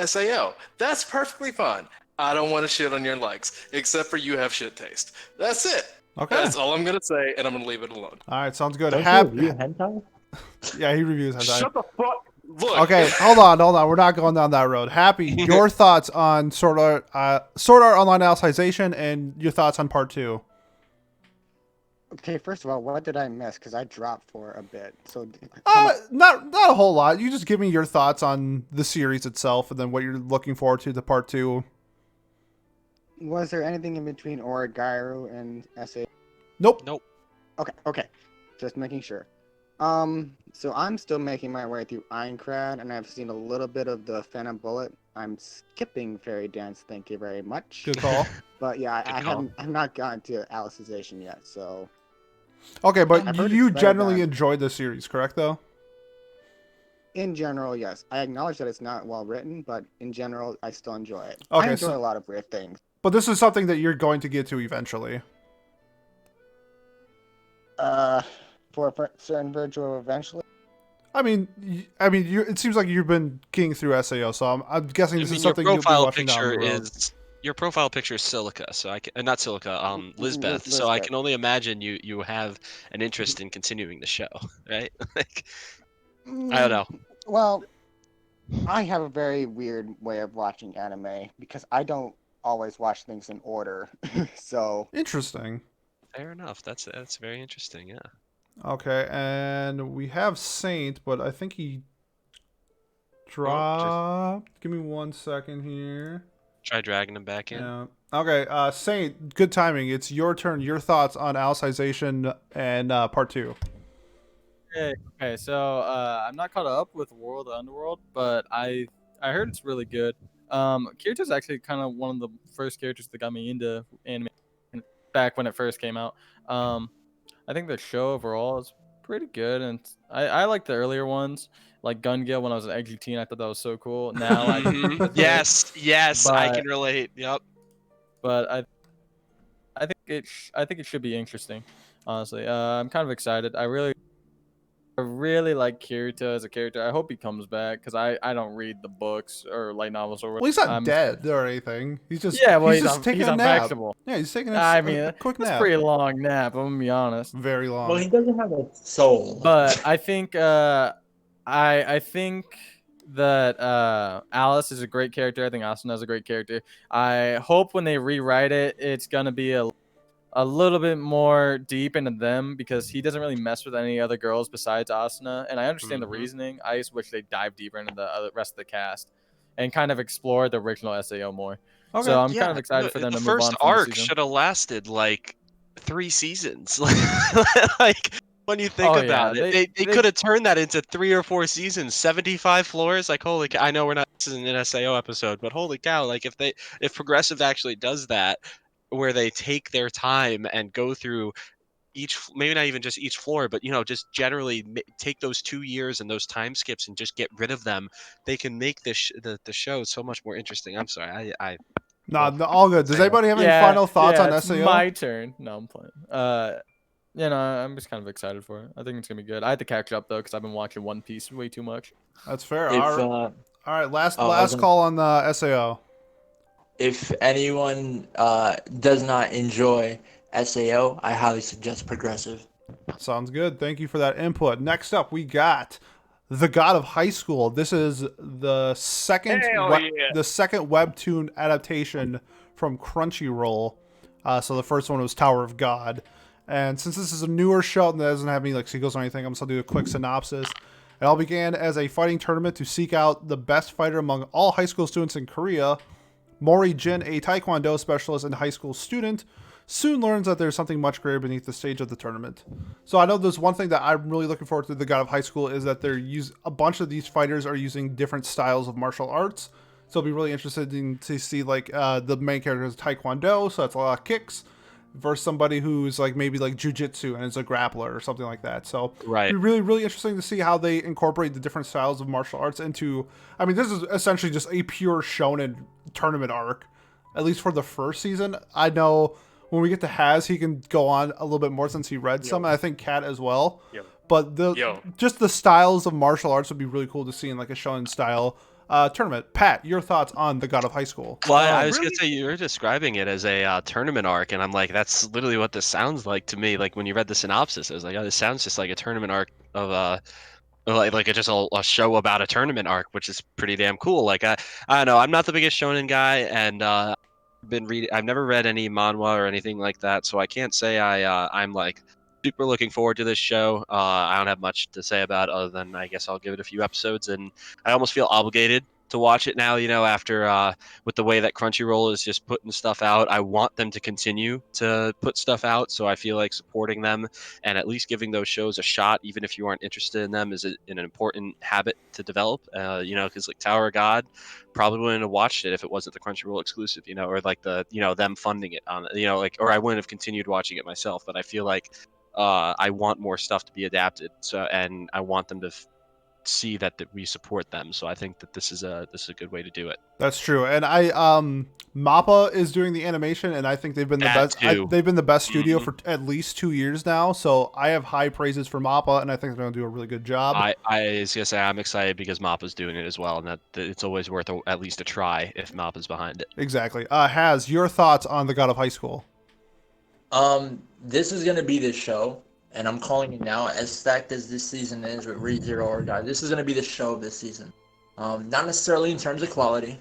SAO. That's perfectly fine. I don't want to shit on your likes, except for you have shit taste. That's it. Okay. That's all I'm gonna say, and I'm gonna leave it alone. All right, sounds good. Don't you review hentai? Yeah, he reviews hentai. Shut the fuck. Look. Okay, hold on. We're not going down that road. Happy, your thoughts on Sword Art Online Alicization, and your thoughts on part 2. Okay, first of all, what did I miss? Because I dropped for a bit. So, Not a whole lot. You just give me your thoughts on the series itself, and then what you're looking forward to part 2. was there anything in between OreGairu and SA? Nope. Okay. Just making sure. So I'm still making my way through Aincrad, and I've seen a little bit of the Phantom Bullet. I'm skipping Fairy Dance, thank you very much. Good call. But yeah, Good call. I've not gotten to Alicization yet, so. Okay, but I've heard you it's very generally bad. enjoyed the series, correct, though? In general, yes. I acknowledge that it's not well written, but in general, I still enjoy it. Okay, I enjoy so- a lot of weird things. But this is something that you're going to get to eventually. For a certain virtual eventually. I mean, it seems like you've been keying through SAO, so I'm guessing this is something your you'll be profile watching down the picture road. is your profile picture is Silica, so I can not Silica, Lisbeth. So I Lisbeth. can only imagine you have an interest in continuing the show, right? Like, I don't know. Well, I have a very weird way of watching anime because I don't always watch things in order. So Interesting. Fair enough. That's very interesting. Yeah. Okay, and we have Saint, but I think he dropped. Give me 1 second here. Try dragging him back in. Yeah. Okay, Saint, good timing. It's your turn. Your thoughts on Alicization and part 2. Okay, so I'm not caught up with World of Underworld, but I heard it's really good. Kirito's actually kind of one of the first characters that got me into anime back when it first came out. I think the show overall is pretty good, and I like the earlier ones, like Gun Gale when I was an edgy teen. I thought that was so cool. Now I Mhm. Yes, I But- can relate. Yep. but I think it should be interesting. Honestly, I'm kind of excited. I really like Kirito as a character. I hope he comes back because I don't read the books or light novels or Well, he's not I'm- dead or anything. He's just he's just taking a nap. unfixable. Yeah, he's taking I mean, a quick it's a nap. pretty long nap. I'm gonna be honest. Very long. Well, he doesn't have a soul. But I think I think that Alice is a great character. I think Asuna is a great character. I hope when they rewrite it, it's gonna be a little bit more deep into them because he doesn't really mess with any other girls besides Asuna. And I understand Mhm. the reasoning. I just wish they dive deeper into the rest of the cast and kind of explore the original SAO more. Okay. So I'm Yeah, kind of excited for them the to move on first from arc the season. should have lasted like 3 seasons. Like when you think Oh, yeah, about it, they could have turned that into 3 or 4 seasons, 75 floors. Like holy cow! I know we're not this is an SAO episode, but holy cow! Like if Progressive actually does that, where they take their time and go through maybe not even just each floor, but just generally take those 2 years and those time skips and just get rid of them, they can make the show so much more interesting. I'm sorry, I Nah, all good. Does anybody have any final thoughts on it's SAO? my turn. No, I'm playing. I'm just kind of excited for it. I think it's gonna be good. I had to catch up though because I've been watching One Piece way too much. That's fair. If All right, last I was call on the SAO. if anyone does not enjoy SAO, I highly suggest Progressive. Sounds good. Thank you for that input. Next up, we got The God of High School. This is the second the second webtoon adaptation from Crunchyroll. So the first one was Tower of God. And since this is a newer show and doesn't have any sequels or anything, I'm just gonna do a quick synopsis. It all began as a fighting tournament to seek out the best fighter among all high school students in Korea. Mori Jin, a taekwondo specialist and high school student, soon learns that there's something much greater beneath the stage of the tournament. So I know there's one thing that I'm really looking forward to the God of High School is that a bunch of these fighters are using different styles of martial arts. So it'll be really interesting to see like the main character is Taekwondo, so that's a lot of kicks, versus somebody who's like maybe like jujitsu and is a grappler or something like that. So Right. it'll be really, really interesting to see how they incorporate the different styles of martial arts into. I mean, this is essentially just a pure shonen tournament arc, at least for the first season. I know when we get to Haz, he can go on a little bit more since he read some, and I think Kat as well. But just the styles of martial arts would be really cool to see in like a shonen style tournament. Pat, your thoughts on the God of High School? Well, I was gonna say you were describing it as a tournament arc, and I'm like, that's literally what this sounds like to me. Like when you read the synopsis, I was like, oh, this sounds just like a tournament arc of just a show about a tournament arc, which is pretty damn cool. Like I don't know, I'm not the biggest shonen guy, and I've never read any manhwa or anything like that, so I can't say I'm like super looking forward to this show. I don't have much to say about it other than I guess I'll give it a few episodes, and I almost feel obligated to watch it now. After with the way that Crunchyroll is just putting stuff out, I want them to continue to put stuff out, so I feel like supporting them and at least giving those shows a shot, even if you aren't interested in them, is an important habit to develop. Because like Tower of God, probably wouldn't have watched it if it wasn't the Crunchyroll exclusive, or like them funding it on, or I wouldn't have continued watching it myself. But I feel like I want more stuff to be adapted, and I want them to see that we support them. So I think that this is a good way to do it. That's true, and Mappa is doing the animation, and I think they've been the best. They've been the best studio for at least 2 years now. So I have high praises for Mappa, and I think they're going to do a really good job. I was gonna say I'm excited because Mappa's doing it as well, and that it's always worth at least a try if Mappa's behind it. Exactly. Haz, your thoughts on the God of High School? This is gonna be the show, and I'm calling it now. As stacked as this season is with ReZero or God, this is gonna be the show of this season. Not necessarily in terms of quality,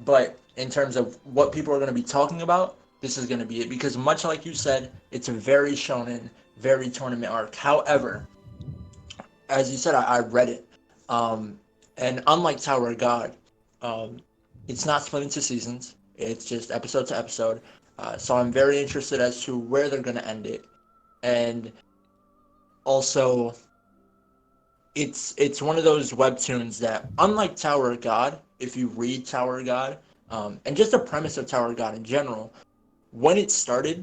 but in terms of what people are gonna be talking about. This is gonna be it, because much like you said, it's a very shonen, very tournament arc. However, as you said, I read it, and unlike Tower of God, it's not split into seasons. It's just episode to episode. So I'm very interested as to where they're going to end it. And also, it's one of those webtoons that, unlike Tower of God, if you read Tower of God, and just the premise of Tower of God in general, when it started,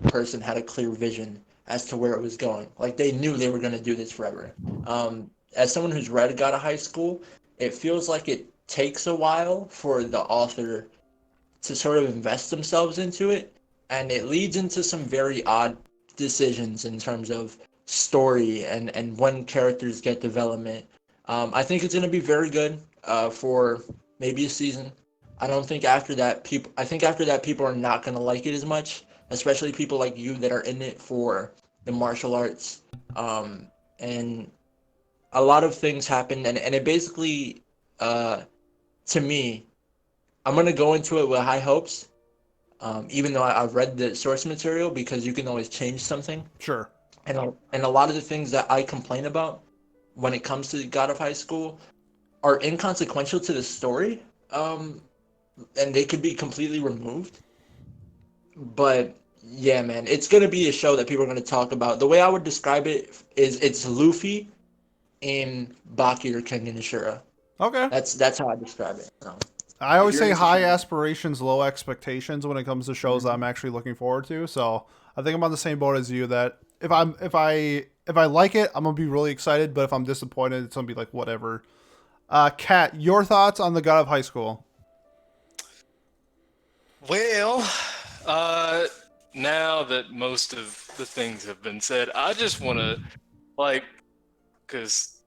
the person had a clear vision as to where it was going. Like, they knew they were going to do this forever. As someone who's read God of High School, it feels like it takes a while for the author to sort of invest themselves into it, and it leads into some very odd decisions in terms of story and when characters get development. I think it's going to be very good for maybe a season. I think after that people are not going to like it as much, especially people like you that are in it for the martial arts. And a lot of things happen, and it basically, to me, I'm going to go into it with high hopes, even though I've read the source material, because you can always change something. Sure. And a lot of the things that I complain about when it comes to God of High School are inconsequential to the story, and they could be completely removed. But yeah, man, it's going to be a show that people are going to talk about. The way I would describe it is it's Luffy in Baki or Kengan Ashura. Okay. That's how I describe it. So. I always say high aspirations, low expectations when it comes to shows I'm actually looking forward to. So I think I'm on the same boat as you, that if I like it, I'm gonna be really excited. But if I'm disappointed, it's gonna be like whatever. Kat, your thoughts on the God of High School? Well, now that most of the things have been said, I just want to, because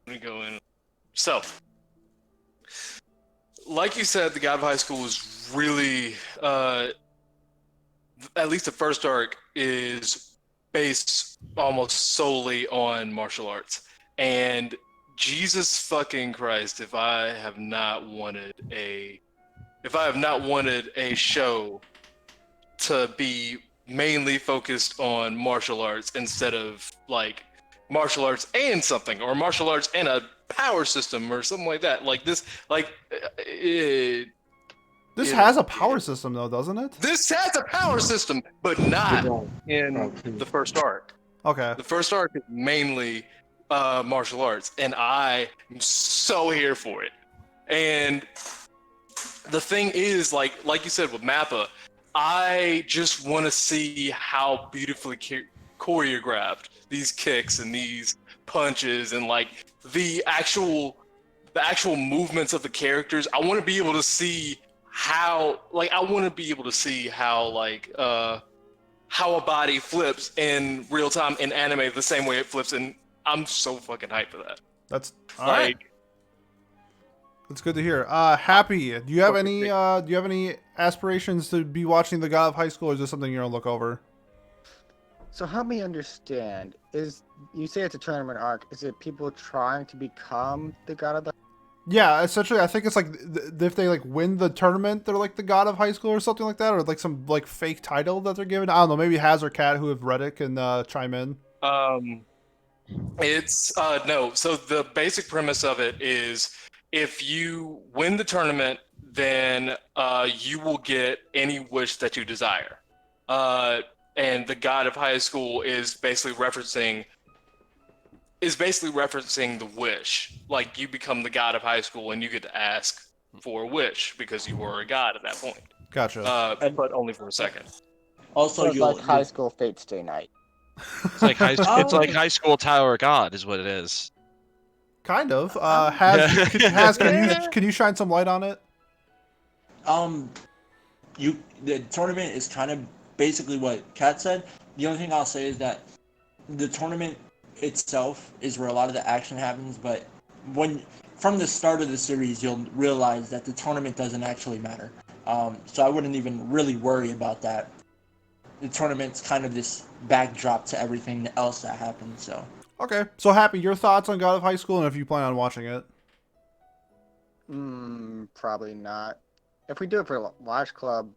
let me go in. So, like you said, the God of High School is really, at least the first arc is based almost solely on martial arts. And Jesus fucking Christ, if I have not wanted a show to be mainly focused on martial arts instead of like martial arts and something, or martial arts and a power system or something like that. Like this, This It has a is power good. system though, doesn't it? This has a power system, but not in the first arc. Okay. The first arc is mainly martial arts, and I am so here for it. And the thing is, like you said with Mappa, I just want to see how beautifully choreographed these kicks and these punches and like the actual movements of the characters. I want to be able to see how how a body flips in real time in anime the same way it flips, and I'm so fucking hyped for that. That's all right. Like, That's good to hear. Happy. Do you have any aspirations to be watching The God of High School, or is this something you're gonna look over? So help me understand. You say it's a tournament arc? Is it people trying to become the god of the? Yeah, essentially, I think it's like if they like win the tournament, they're like the God of High School or something like that, or like some like fake title that they're given. I don't know. Maybe Haz or Cat, who have read it, can chime in. It's no. So the basic premise of it is, if you win the tournament, then you will get any wish that you desire. And the God of High School is basically referencing the wish. Like, you become the God of High School and you get to ask for a wish because you were a god at that point. Gotcha. But only for a second. Also, So it's like high school Fate's Day night. It's like high school Tower of God is what it is. Kind of. Haz, can you shine some light on it? The tournament is kind of basically what Kat said. The only thing I'll say is that the tournament itself is where a lot of the action happens, but from the start of the series, you'll realize that the tournament doesn't actually matter. So I wouldn't even really worry about that. The tournament's kind of this backdrop to everything else that happens. So Okay. So Happy, your thoughts on God of High School, and if you plan on watching it? Probably not. If we do it for Watch Club,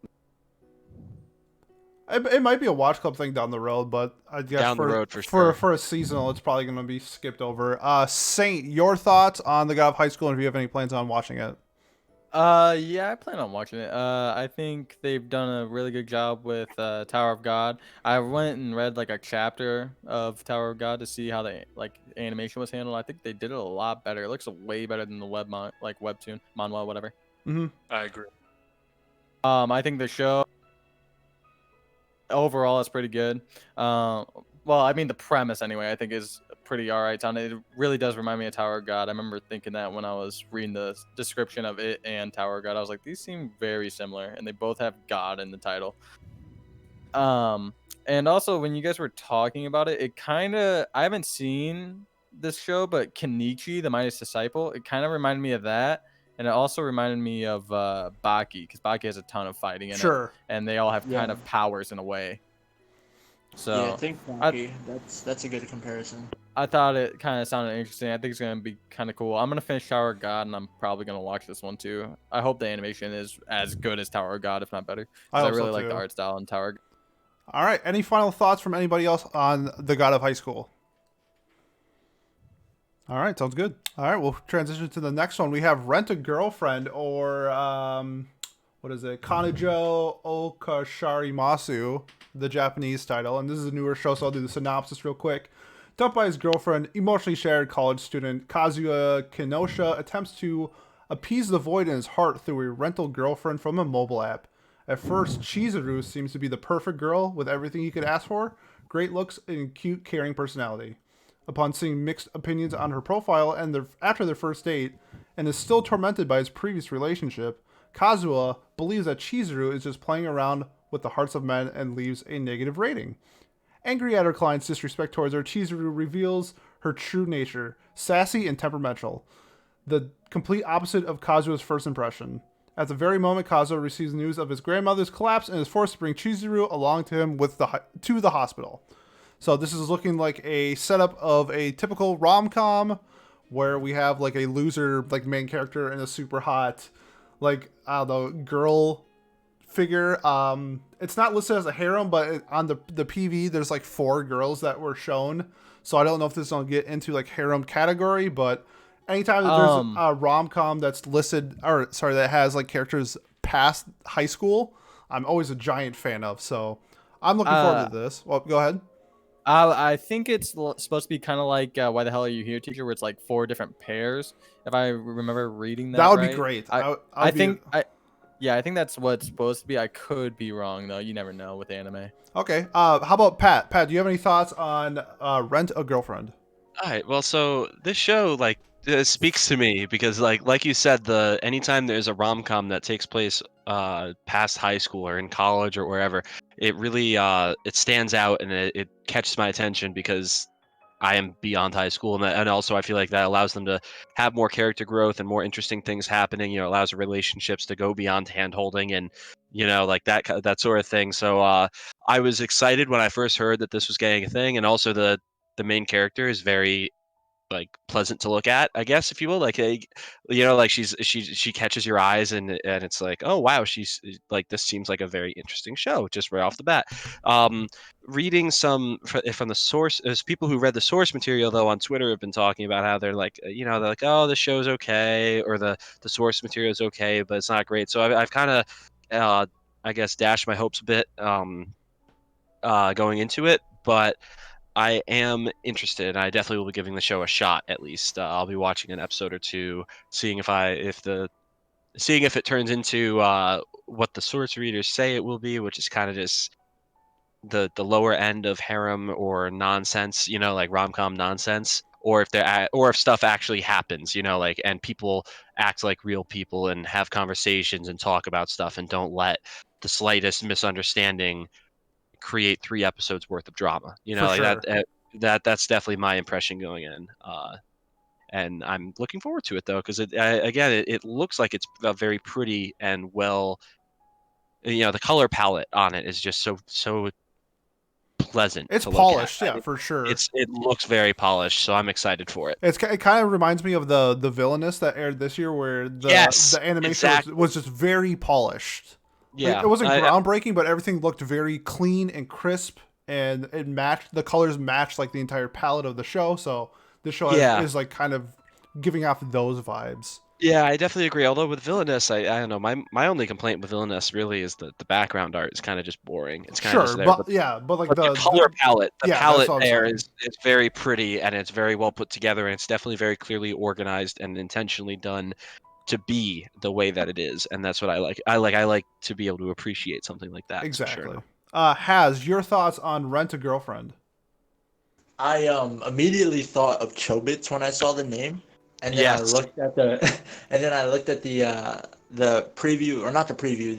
It might be a watch club thing down the road, but I guess Down the road for sure. for a seasonal, it's probably going to be skipped over. Saint, your thoughts on the God of High School, and if you have any plans on watching it? Yeah, I plan on watching it. I think they've done a really good job with Tower of God. I went and read like a chapter of Tower of God to see how the animation was handled. I think they did it a lot better. It looks way better than the webtoon, manhwa, whatever. Mm-hmm. I agree. I think the show overall is pretty good. Well, I mean the premise anyway, I think is pretty alright on it. It really does remind me of Tower of God. I remember thinking that when I was reading the description of it and Tower of God. I was like, these seem very similar, and they both have God in the title. And also when you guys were talking about it, it kind of, I haven't seen this show, but Kenichi, the Mightiest Disciple, it kind of reminded me of that. And it also reminded me of Baki, because Baki has a ton of fighting in it, and they all have kind of powers in a way. So yeah, I think that's a good comparison. I thought it kind of sounded interesting. I think it's gonna be kind of cool. I'm gonna finish Tower of God, and I'm probably gonna watch this one too. I hope the animation is as good as Tower of God, if not better. I really like the art style in Tower of God. All right. Any final thoughts from anybody else on the God of High School? All right, sounds good. All right, we'll transition to the next one. We have Rent a Girlfriend, or what is it? Kanojo Okasharimasu, the Japanese title. And this is a newer show, so I'll do the synopsis real quick. Dumped by his girlfriend, emotionally shattered college student Kazuya Kinosha attempts to appease the void in his heart through a rental girlfriend from a mobile app. At first, Chizuru seems to be the perfect girl with everything he could ask for: great looks and cute, caring personality. Upon seeing mixed opinions on her profile and after their first date, and is still tormented by his previous relationship, Kazuya believes that Chizuru is just playing around with the hearts of men and leaves a negative rating. Angry at her client's disrespect towards her, Chizuru reveals her true nature, sassy and temperamental, the complete opposite of Kazuya's first impression. At the very moment, Kazuya receives news of his grandmother's collapse and is forced to bring Chizuru along to him to the hospital. So this is looking like a setup of a typical rom-com where we have like a loser like main character and a super hot like, I don't know, girl figure. It's not listed as a harem, but on the PV there's like 4 girls that were shown. So I don't know if this is gonna get into like harem category, but anytime that there's a rom-com that's listed, or sorry, that has like characters past high school, I'm always a giant fan of. So I'm looking forward to this. Well, go ahead. I think it's supposed to be kind of like Why the Hell Are You Here, Teacher, where it's like 4 different pairs. If I remember reading that, That would right. be great. I think I think that's what it's supposed to be. I could be wrong though. You never know with anime. Okay. How about Pat? Pat, do you have any thoughts on Rent a Girlfriend? All right. Well, so this show speaks to me because like you said, anytime there's a rom-com that takes place past high school or in college or wherever, it really it stands out and it catches my attention because I am beyond high school, and also I feel like that allows them to have more character growth and more interesting things happening. Allows relationships to go beyond hand holding and like that sort of thing. So I was excited when I first heard that this was getting a thing, and also the main character is very like pleasant to look at, I guess, if you will. Like like she catches your eyes and it's like, oh wow, she's like, this seems like a very interesting show just right off the bat. Reading from the source, as people who read the source material though on Twitter have been talking about how they're like, they're like, oh, the show's okay, or the source material is okay, but it's not great. So I've kind of I guess dashed my hopes a bit going into it, but I am interested. I definitely will be giving the show a shot. At least I'll be watching an episode or two, seeing if it turns into what the source readers say it will be, which is kind of just the lower end of harem or nonsense, like rom-com nonsense, or if stuff actually happens, like, and people act like real people and have conversations and talk about stuff and don't let the slightest misunderstanding create 3 episodes worth of drama. For Like sure. that's definitely my impression going in. And I'm looking forward to it though, because it looks like it's very pretty and well. The color palette on it is just so pleasant It's to look polished, at. yeah, for sure. It looks very polished, so I'm excited for it. It kind of reminds me of the Villainous that aired this year, where Yes, the animation exactly. was just very polished. Like, Yeah, it wasn't groundbreaking, but everything looked very clean and crisp, and it matched, the colors matched like the entire palette of the show. So this show is like kind of giving off those vibes. Yeah, I definitely agree. Although with Villainous, I don't know. My only complaint with Villainous really is the background art is kind of just boring. It's kind of just there. But yeah, but like the color palette, yeah, palette that's what I'm there saying. is very pretty and it's very well put together and it's definitely very clearly organized and intentionally done to be the way that it is. And that's what I like. I like to be able to appreciate something like that. Exactly. For sure. Has your thoughts on Rent a Girlfriend? I immediately thought of Chobits when I saw the name, and then I Yes. looked at the preview, or not the preview,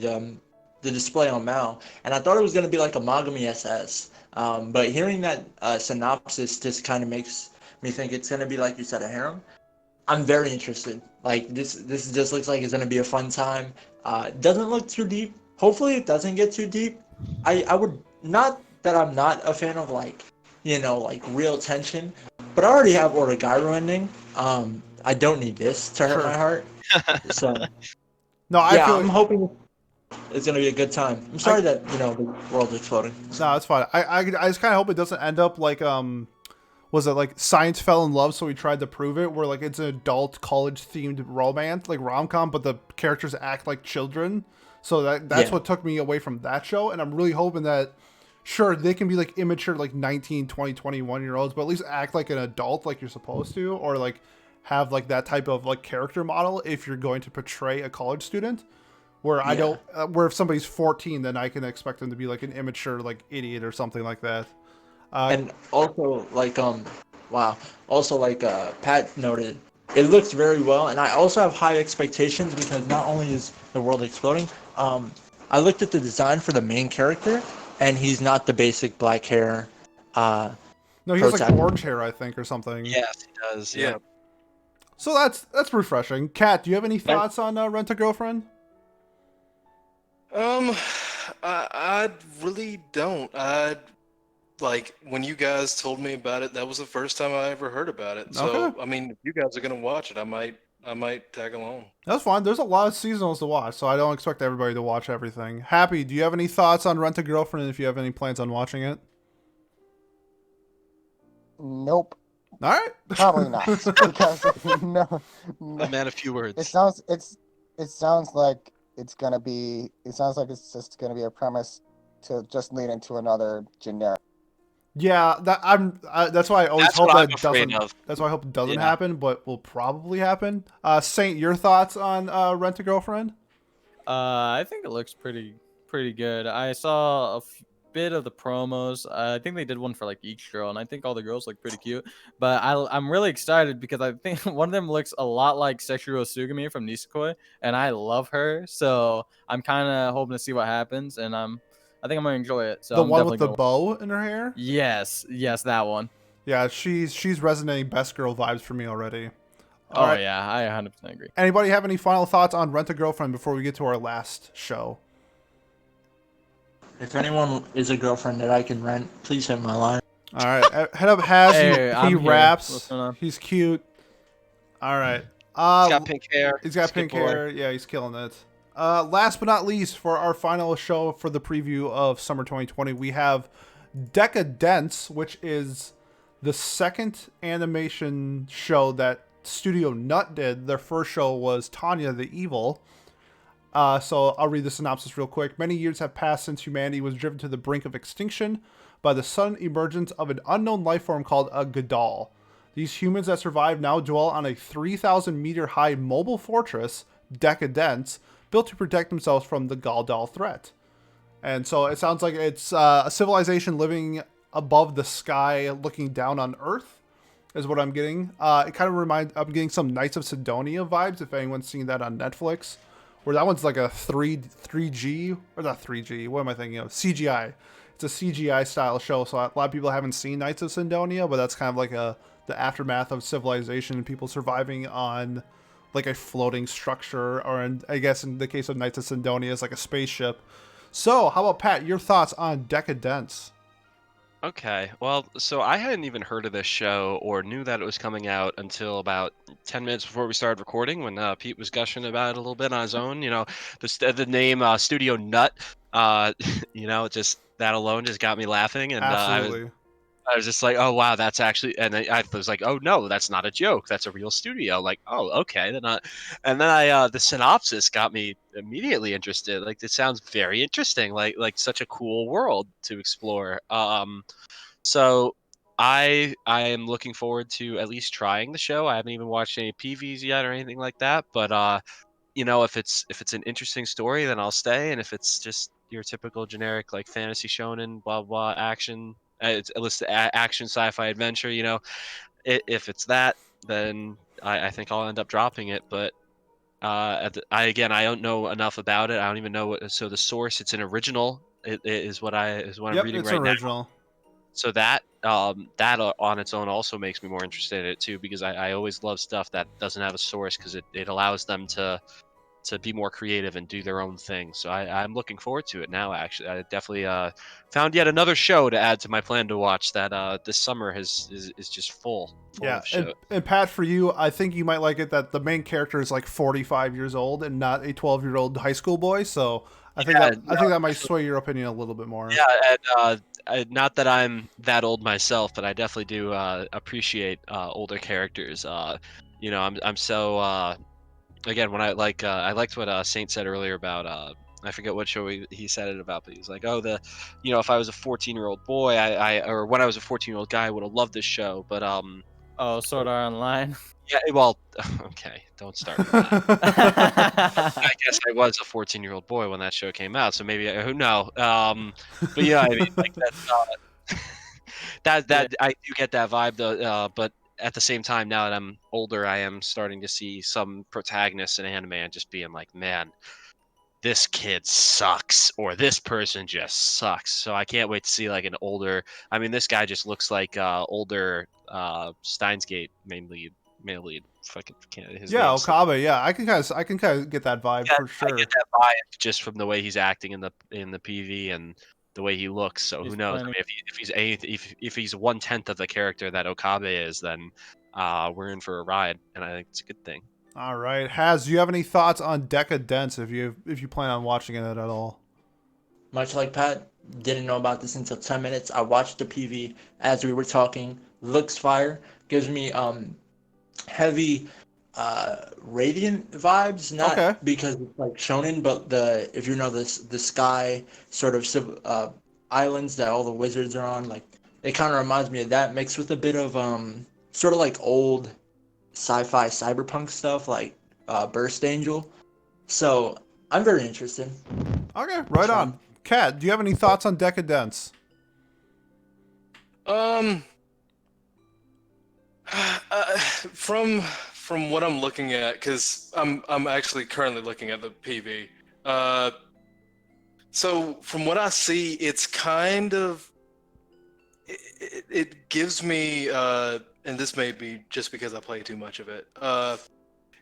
the display on Mal, and I thought it was gonna be like a Mogami SS. But hearing that synopsis just kind of makes me think it's gonna be, like you said, a harem. I'm very interested. Like this just looks like it's gonna be a fun time. It doesn't look too deep. Hopefully it doesn't get too deep. I would, not that I'm not a fan of like real tension, but I already have OreGairu ending. I don't need this to hurt my heart. So No, I'm hoping it's gonna be a good time. I'm sorry that the world's exploding. No, it's fine. I just kind of hope it doesn't end up like was it like Science Fell in Love, so we tried to prove it, where like it's an adult college themed romance, like rom-com, but the characters act like children. So that's what took me away from that show, and I'm really hoping that, sure, they can be like immature, like 19, 20, 21-year-olds, but at least act like an adult, like you're supposed to, or like have like that type of like character model if you're going to portray a college student. Where I don't, where if somebody's 14, then I can expect them to be like an immature, like idiot or something like that. And also Pat noted, it looks very well, and I also have high expectations because not only is the world exploding, I looked at the design for the main character, and he's not the basic black hair. No, he has like orange hair, I think, or something. Yes, he does. Yeah. So that's refreshing. Kat, do you have any thoughts on Rent a Girlfriend? I really don't. Like when you guys told me about it, that was the first time I ever heard about it. So Okay. I mean, if you guys are gonna watch it, I might tag along. That's fine. There's a lot of seasonals to watch, so I don't expect everybody to watch everything. Happy, do you have any thoughts on Rent a Girlfriend, and if you have any plans on watching it? Nope. All right. Probably not. Because no. A man of few words. It sounds like it's gonna be. It sounds like it's just gonna be a premise to just lead into another generic. Yeah, that's why I always That's hope what that I'm it afraid doesn't. of. That's why I hope it doesn't Yeah. happen, but will probably happen. Saint, your thoughts on Rent a Girlfriend? I think it looks pretty good. I saw a bit of the promos. I think they did one for like each girl, and I think all the girls look pretty cute. But I'm really excited because I think one of them looks a lot like Seshiro Sugami from Nisekoi, and I love her. So I'm kind of hoping to see what happens, and I think I'm gonna enjoy it. So The I'm one with definitely the going. bow in her hair? Yes, that one. Yeah, she's resonating best girl vibes for me already. All Oh right. yeah, I 100% agree. Anybody have any final thoughts on Rent a Girlfriend before we get to our last show? If anyone is a girlfriend that I can rent, please hit my line. All right, head up Has. Hey, He I'm here. raps. What's going on? He's cute. All right. He's got pink hair. He's got He's a good pink boy. hair. Yeah, he's killing it. Last but not least, for our final show for the preview of Summer 2020, we have Deca-Dence, which is the second animation show that Studio Nut did. Their first show was Tanya the Evil. So I'll read the synopsis real quick. Many years have passed since humanity was driven to the brink of extinction by the sudden emergence of an unknown life form called a Gadol. These humans that survive now dwell on a 3,000 meter high mobile fortress, Deca-Dence, built to protect themselves from the Galdal threat. And so it sounds like it's a civilization living above the sky, looking down on Earth, is what I'm getting. It kind of I'm getting some Knights of Sidonia vibes, if anyone's seen that on Netflix, where that one's like a 3G, or not 3G, what am I thinking of? CGI. It's a CGI style show, so a lot of people haven't seen Knights of Sidonia, but that's kind of like the aftermath of civilization and people surviving on like a floating structure, or I guess in the case of Knights of Sidonia, it's like a spaceship. So, how about Pat, your thoughts on Deca-Dence? Okay, well, so I hadn't even heard of this show or knew that it was coming out until about 10 minutes before we started recording when Pete was gushing about it a little bit on his own. You know, the name Studio Nut, just that alone just got me laughing. And Absolutely. I was just like, oh wow, that's actually, and I was like, oh no, that's not a joke, that's a real studio. Like, oh okay, then and then the synopsis got me immediately interested. Like, it sounds very interesting, like such a cool world to explore. So I am looking forward to at least trying the show. I haven't even watched any PVs yet or anything like that, but if it's an interesting story, then I'll stay. And if it's just your typical generic like fantasy shonen, blah blah action, it's a list of action sci-fi adventure. If it's that, then I think I'll end up dropping it. But I don't know enough about it. I don't even know what. So the source, it's an original. It is what I'm Yep, reading it's right now. original. So that on its own also makes me more interested in it too, because I always love stuff that doesn't have a source, because it allows them to be more creative and do their own thing. So I'm looking forward to it now. Actually, I definitely found yet another show to add to my plan to watch that this summer is just full Yeah, of shows. and Pat, for you, I think you might like it that the main character is like 45 years old and not a 12-year-old high school boy. So I think that might sway your opinion a little bit more. Yeah, and not that I'm that old myself, but I definitely do appreciate older characters. I'm so again, when I liked what Saint said earlier about I forget what show he said it about, but he's like, oh, if I was a 14-year-old boy, or when I was a 14-year-old guy, I would have loved this show. But Oh, Sword Art Online. yeah, well, okay, don't start with that. I guess I was a 14-year-old boy when that show came out, so maybe who know. But yeah, I mean, like that I do get that vibe though. But at the same time, now that I'm older, I am starting to see some protagonists in anime and just being like, man, this kid sucks, or this person just sucks. So I can't wait to see like an older. I mean, this guy just looks like older Steins Gate main lead. Fucking can't. His Yeah, name's Okabe. Yeah, I can kind of get that vibe for I sure. get that vibe just from the way he's acting in the PV and the way he looks. So He's who knows? I planning- mean, if he's if he's 1/10 of the character that Okabe is, then we're in for a ride, and I think it's a good thing. All right, Has, do you have any thoughts on Deca-Dence if you plan on watching it at all? Much like Pat, didn't know about this until 10 minutes. I watched the PV as we were talking. Looks fire. Gives me heavy Radiant vibes, not Okay. because it's like shonen, but if you know this the sky sort of islands that all the wizards are on, like it kind of reminds me of that mixed with a bit of sort of like old sci-fi cyberpunk stuff like Burst Angel. So I'm very interested. Okay, right on. Kat, do you have any thoughts on Deca-Dence? Um, from what I'm looking at, because I'm actually currently looking at the PV. So from what I see, it's kind of it gives me and this may be just because I play too much of it.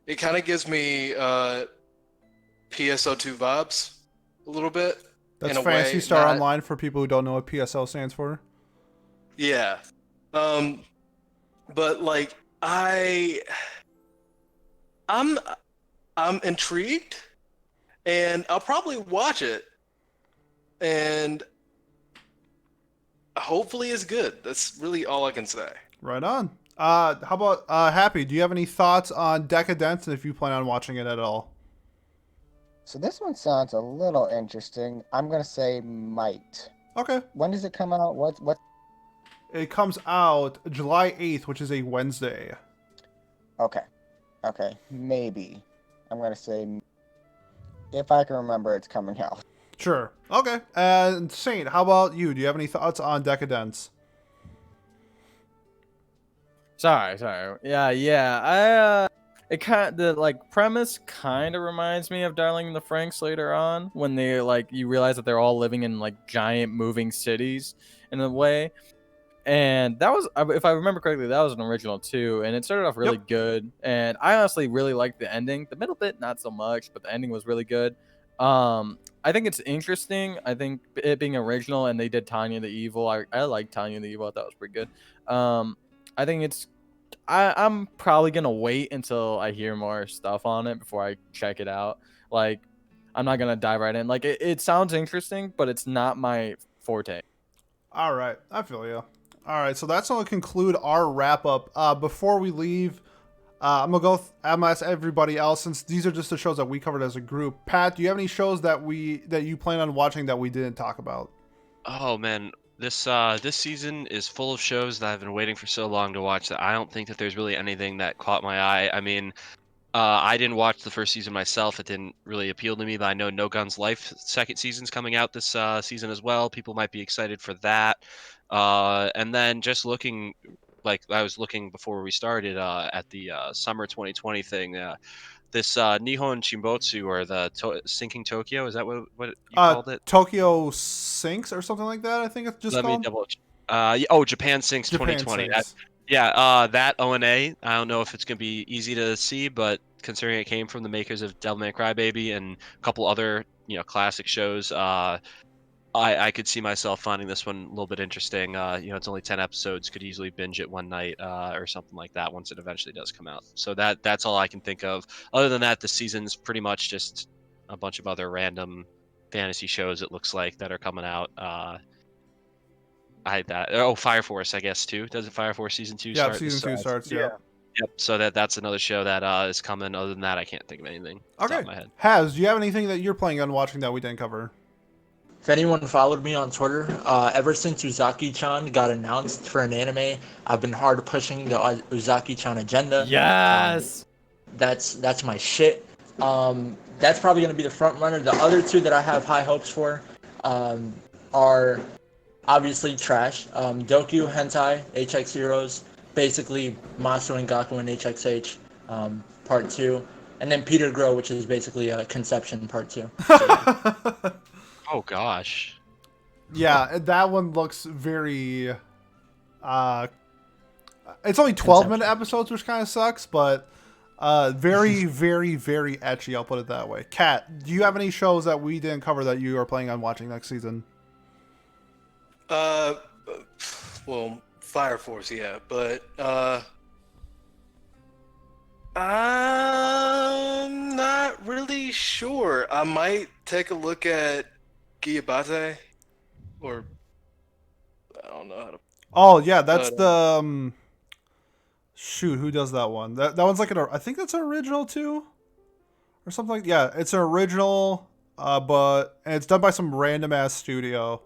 It kind of gives me PSO2 vibes a little bit That's in a Fantasy way. Star Not Online for people who don't know what PSO stands for. yeah. Um, but like I'm I'm intrigued, and I'll probably watch it, and hopefully it's good. That's really all I can say. Right on. How about Happy? Do you have any thoughts on Deca-Dence and if you plan on watching it at all? So this one sounds a little interesting. I'm gonna say might. Okay. When does it come out? What? It comes out July 8th, which is a Wednesday. Okay. Okay. Maybe. I'm gonna say if I can remember, it's coming out. Sure. Okay. And Saint, how about you? Do you have any thoughts on Deca-Dence? Sorry. Yeah. It kind the like premise kind of reminds me of Darling in the Franxx later on when they like you realize that they're all living in like giant moving cities in a way. And that was, if I remember correctly, that was an original too, and it started off really Yep. good. And I honestly really liked the ending. The middle bit, not so much, but the ending was really good. I think it's interesting. I think it being original, and they did Tanya the Evil. I like Tanya the Evil. I thought it was pretty good. I think it's. I'm probably gonna wait until I hear more stuff on it before I check it out. Like, I'm not gonna dive right in. Like, it sounds interesting, but it's not my forte. All right. I feel you. All right. So that's going to conclude our wrap up. Before we leave, I'm going to I'm gonna ask everybody else, since these are just the shows that we covered as a group. Pat, do you have any shows that you plan on watching that we didn't talk about? Oh man, this season is full of shows that I've been waiting for so long to watch that I don't think that there's really anything that caught my eye. I mean, I didn't watch the first season myself. It didn't really appeal to me, but I know No Guns Life second season's coming out this season as well. People might be excited for that. And then just looking, like I was looking before we started at the summer 2020 thing. This Nihon Chimbotsu, or the Sinking Tokyo, is that what you called it? Tokyo Sinks or something like that, I think it's just Let me called. double. Japan Sinks Japan 2020. Sinks. That ONA. I don't know if it's gonna be easy to see, but considering it came from the makers of Devil May Cry Baby and a couple other classic shows, I could see myself finding this one a little bit interesting. It's only 10 episodes, could easily binge it one night or something like that once it eventually does come out. So that's all I can think of. Other than that, the season's pretty much just a bunch of other random fantasy shows, it looks like, that are coming out. Fire Force, I guess, too. Doesn't Fire Force season 2 Yeah, start season this 2 starts. Yeah. Yep. So that's another show that is coming. Other than that, I can't think of anything off the top Okay. of my head. Has, do you have anything that you're planning on watching that we didn't cover? If anyone followed me on Twitter, ever since Uzaki-chan got announced for an anime, I've been hard pushing the Uzaki-chan agenda. Yes. That's my shit. That's probably gonna be the front runner. The other two that I have high hopes for are obviously trash. Doku Hentai HX Heroes, basically Masu and Gaku and HXH part 2, and then Peter Grow, which is basically Conception part 2. So, yeah. Oh gosh. Yeah, that one looks very. It's only 12-minute episodes, which kind of sucks, but very, very, very etchy. I'll put it that way. Kat, do you have any shows that we didn't cover that you are planning on watching next season? Well, Fire Force, yeah, but I'm not really sure. I might take a look at Giyabate, or I don't know how to. Oh yeah, that's But, the Shoot, who does that one? That one's like I think that's an original too, or something like. Yeah, it's an original, and it's done by some random ass studio.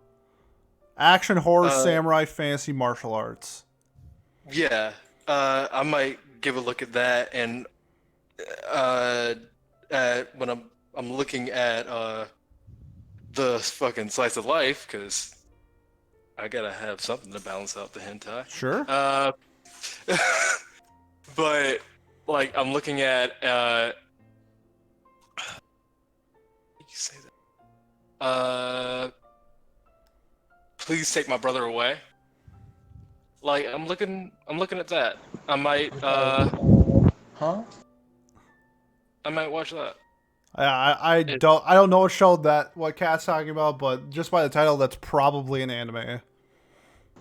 Action, horror, samurai, fantasy, martial arts. Yeah, I might give a look at that, and when I'm looking at the fucking slice of life, because I gotta have something to balance out the hentai. Sure. But like I'm looking at you say that? Please take my brother away. Like I'm looking at that. I might Huh? I might watch that. I don't know what Cat's talking about, but just by the title, that's probably an anime.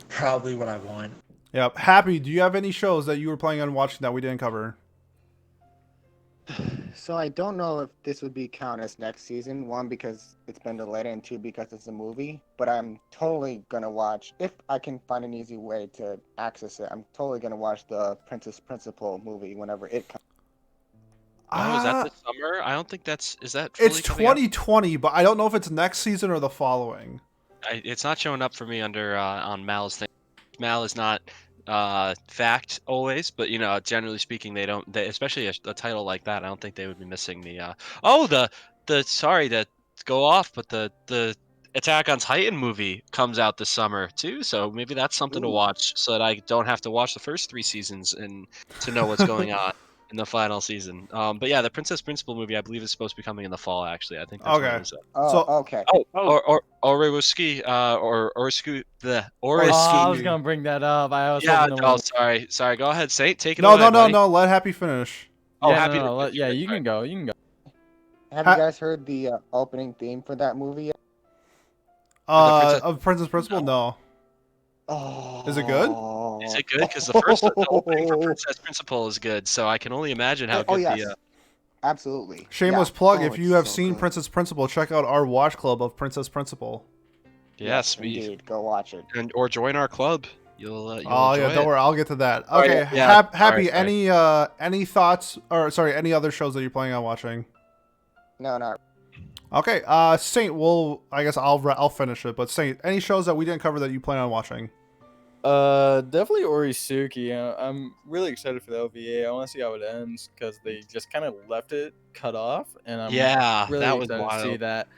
Probably what I want. Yep. Happy, do you have any shows that you were planning on watching that we didn't cover? So I don't know if this would be count as next season. One, because it's been delayed, and two, because it's a movie. But I'm totally gonna watch, if I can find an easy way to access it. I'm totally gonna watch the Princess Principal movie whenever it comes. Oh, is that this summer? I don't think is that fully It's coming out? 2020, but I don't know if it's next season or the following. It's not showing up for me under on Mal's thing. Mal is not fact always, but generally speaking, they especially a title like that, I don't think they would be missing the sorry to go off, but the Attack on Titan movie comes out this summer too, so maybe that's something to watch so that I don't have to watch the first 3 seasons and to know what's going on in the final season. But yeah, the Princess Principal movie I believe is supposed to be coming in the fall. Actually, I think that's what Okay. it was. Okay. Or Orewski, or Orescu, the Oh, I was Orescu. gonna bring that up. I was Yeah. hoping to Oh, sorry. Go ahead, Saint. Take it No, away. no, no, buddy. no. Let Happy finish. Oh, Yeah, happy. no, yeah, you can go. You can go. Have you guys heard the opening theme for that movie yet? Of Princess Principal? No. Oh. Is it good? Is it good? Because the opening for Princess Principal is good, so I can only imagine how good yes. the. Absolutely. Shameless Yeah. plug. Oh, If it's you have so seen good. Princess Principal, check out our watch club of Princess Principal. Yes, indeed. Go watch it. or join our club. You'll Oh enjoy yeah, don't it. worry. I'll get to that. Oh, Okay, yeah. Happy. Sorry. Any thoughts or sorry, any other shows that you're planning on watching? No, not. Okay, Saint. I guess I'll finish it. But Saint, any shows that we didn't cover that you plan on watching? Definitely Orisuki. I'm really excited for the OVA. I want to see how it ends because they just kind of left it cut off, and I'm really that was excited to see wild. that.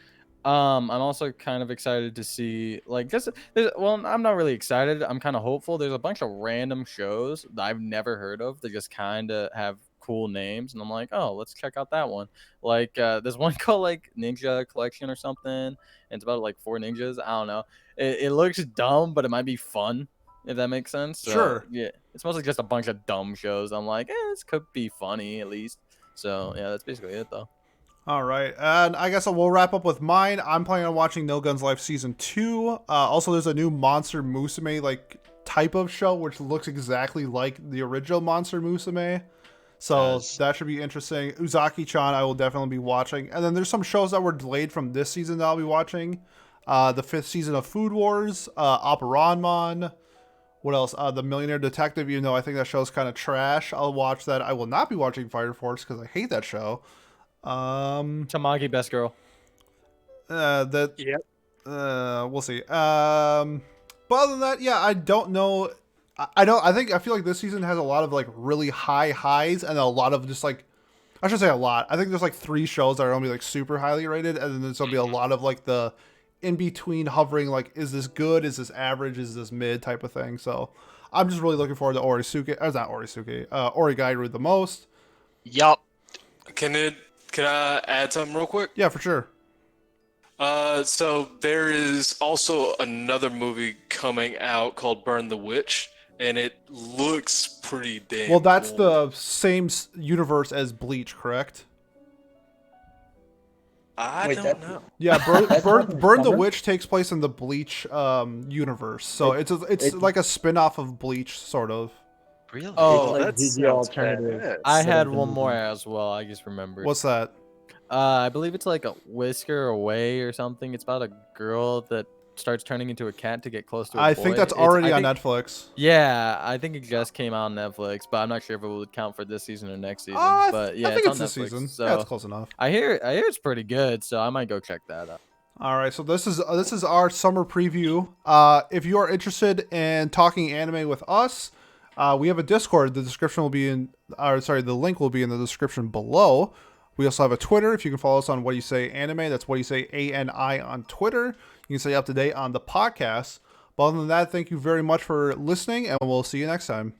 I'm also kind of excited to see I'm not really excited. I'm kind of hopeful. There's a bunch of random shows that I've never heard of that just kind of have cool names, and I'm like, oh, let's check out that one. Like there's one called like Ninja Collection or something, and it's about like 4 ninjas. I don't know. It looks dumb, but it might be fun. If that makes sense. So, Sure. yeah, it's mostly just a bunch of dumb shows. I'm like, this could be funny at least. So yeah, that's basically it though. All right, and I guess we'll wrap up with mine. I'm planning on watching No Guns Life season 2. Also, there's a new Monster Musume like type of show which looks exactly like the original Monster Musume. So that should be interesting. Uzaki-chan, I will definitely be watching. And then there's some shows that were delayed from this season that I'll be watching. The 5th season of Food Wars, Operanmon. What else? The Millionaire Detective, even though I think that show's kind of trash. I'll watch that. I will not be watching Fire Force because I hate that show. Tamagi Best Girl. Yep. We'll see. But other than that, yeah, I don't know. I feel like this season has a lot of like really high highs and a lot of just like, I should say a lot. I think there's like 3 shows that are gonna be like super highly rated, and then there's gonna be a lot of like the in between hovering, like, is this good? Is this average? Is this mid type of thing? So I'm just really looking forward to OreGairu the most. Yup. Can I add something real quick? Yeah, for sure. So there is also another movie coming out called Burn the Witch, and it looks pretty damn Well, that's cool. the same universe as Bleach, correct? I Wait, don't know. Yeah, That's not in Burn the summer? Witch takes place in the Bleach universe, so it's like a spin-off of Bleach, sort of. Really? Oh, It's like that GG sounds alternative. badass. I Set had up the one more movie. as well. I just remembered. What's that? I believe it's like a Whisker Away or something. It's about a girl that starts turning into a cat to get close to a I boy. think that's It's- already I on think- Netflix. Yeah, I think it just came out on Netflix, but I'm not sure if it would count for this season or next season. But yeah, I think it's it's on this Netflix. season. So Yeah, it's close enough. I hear it's pretty good, so I might go check that out. All right, so this is our summer preview. If you are interested in talking anime with us, we have a Discord. The description will be in, or sorry, the link will be in the description below. We also have a Twitter. If you can follow us on What You Say Anime, that's What You Say ANI on Twitter. You can stay up to date on the podcast. But other than that, thank you very much for listening, and we'll see you next time.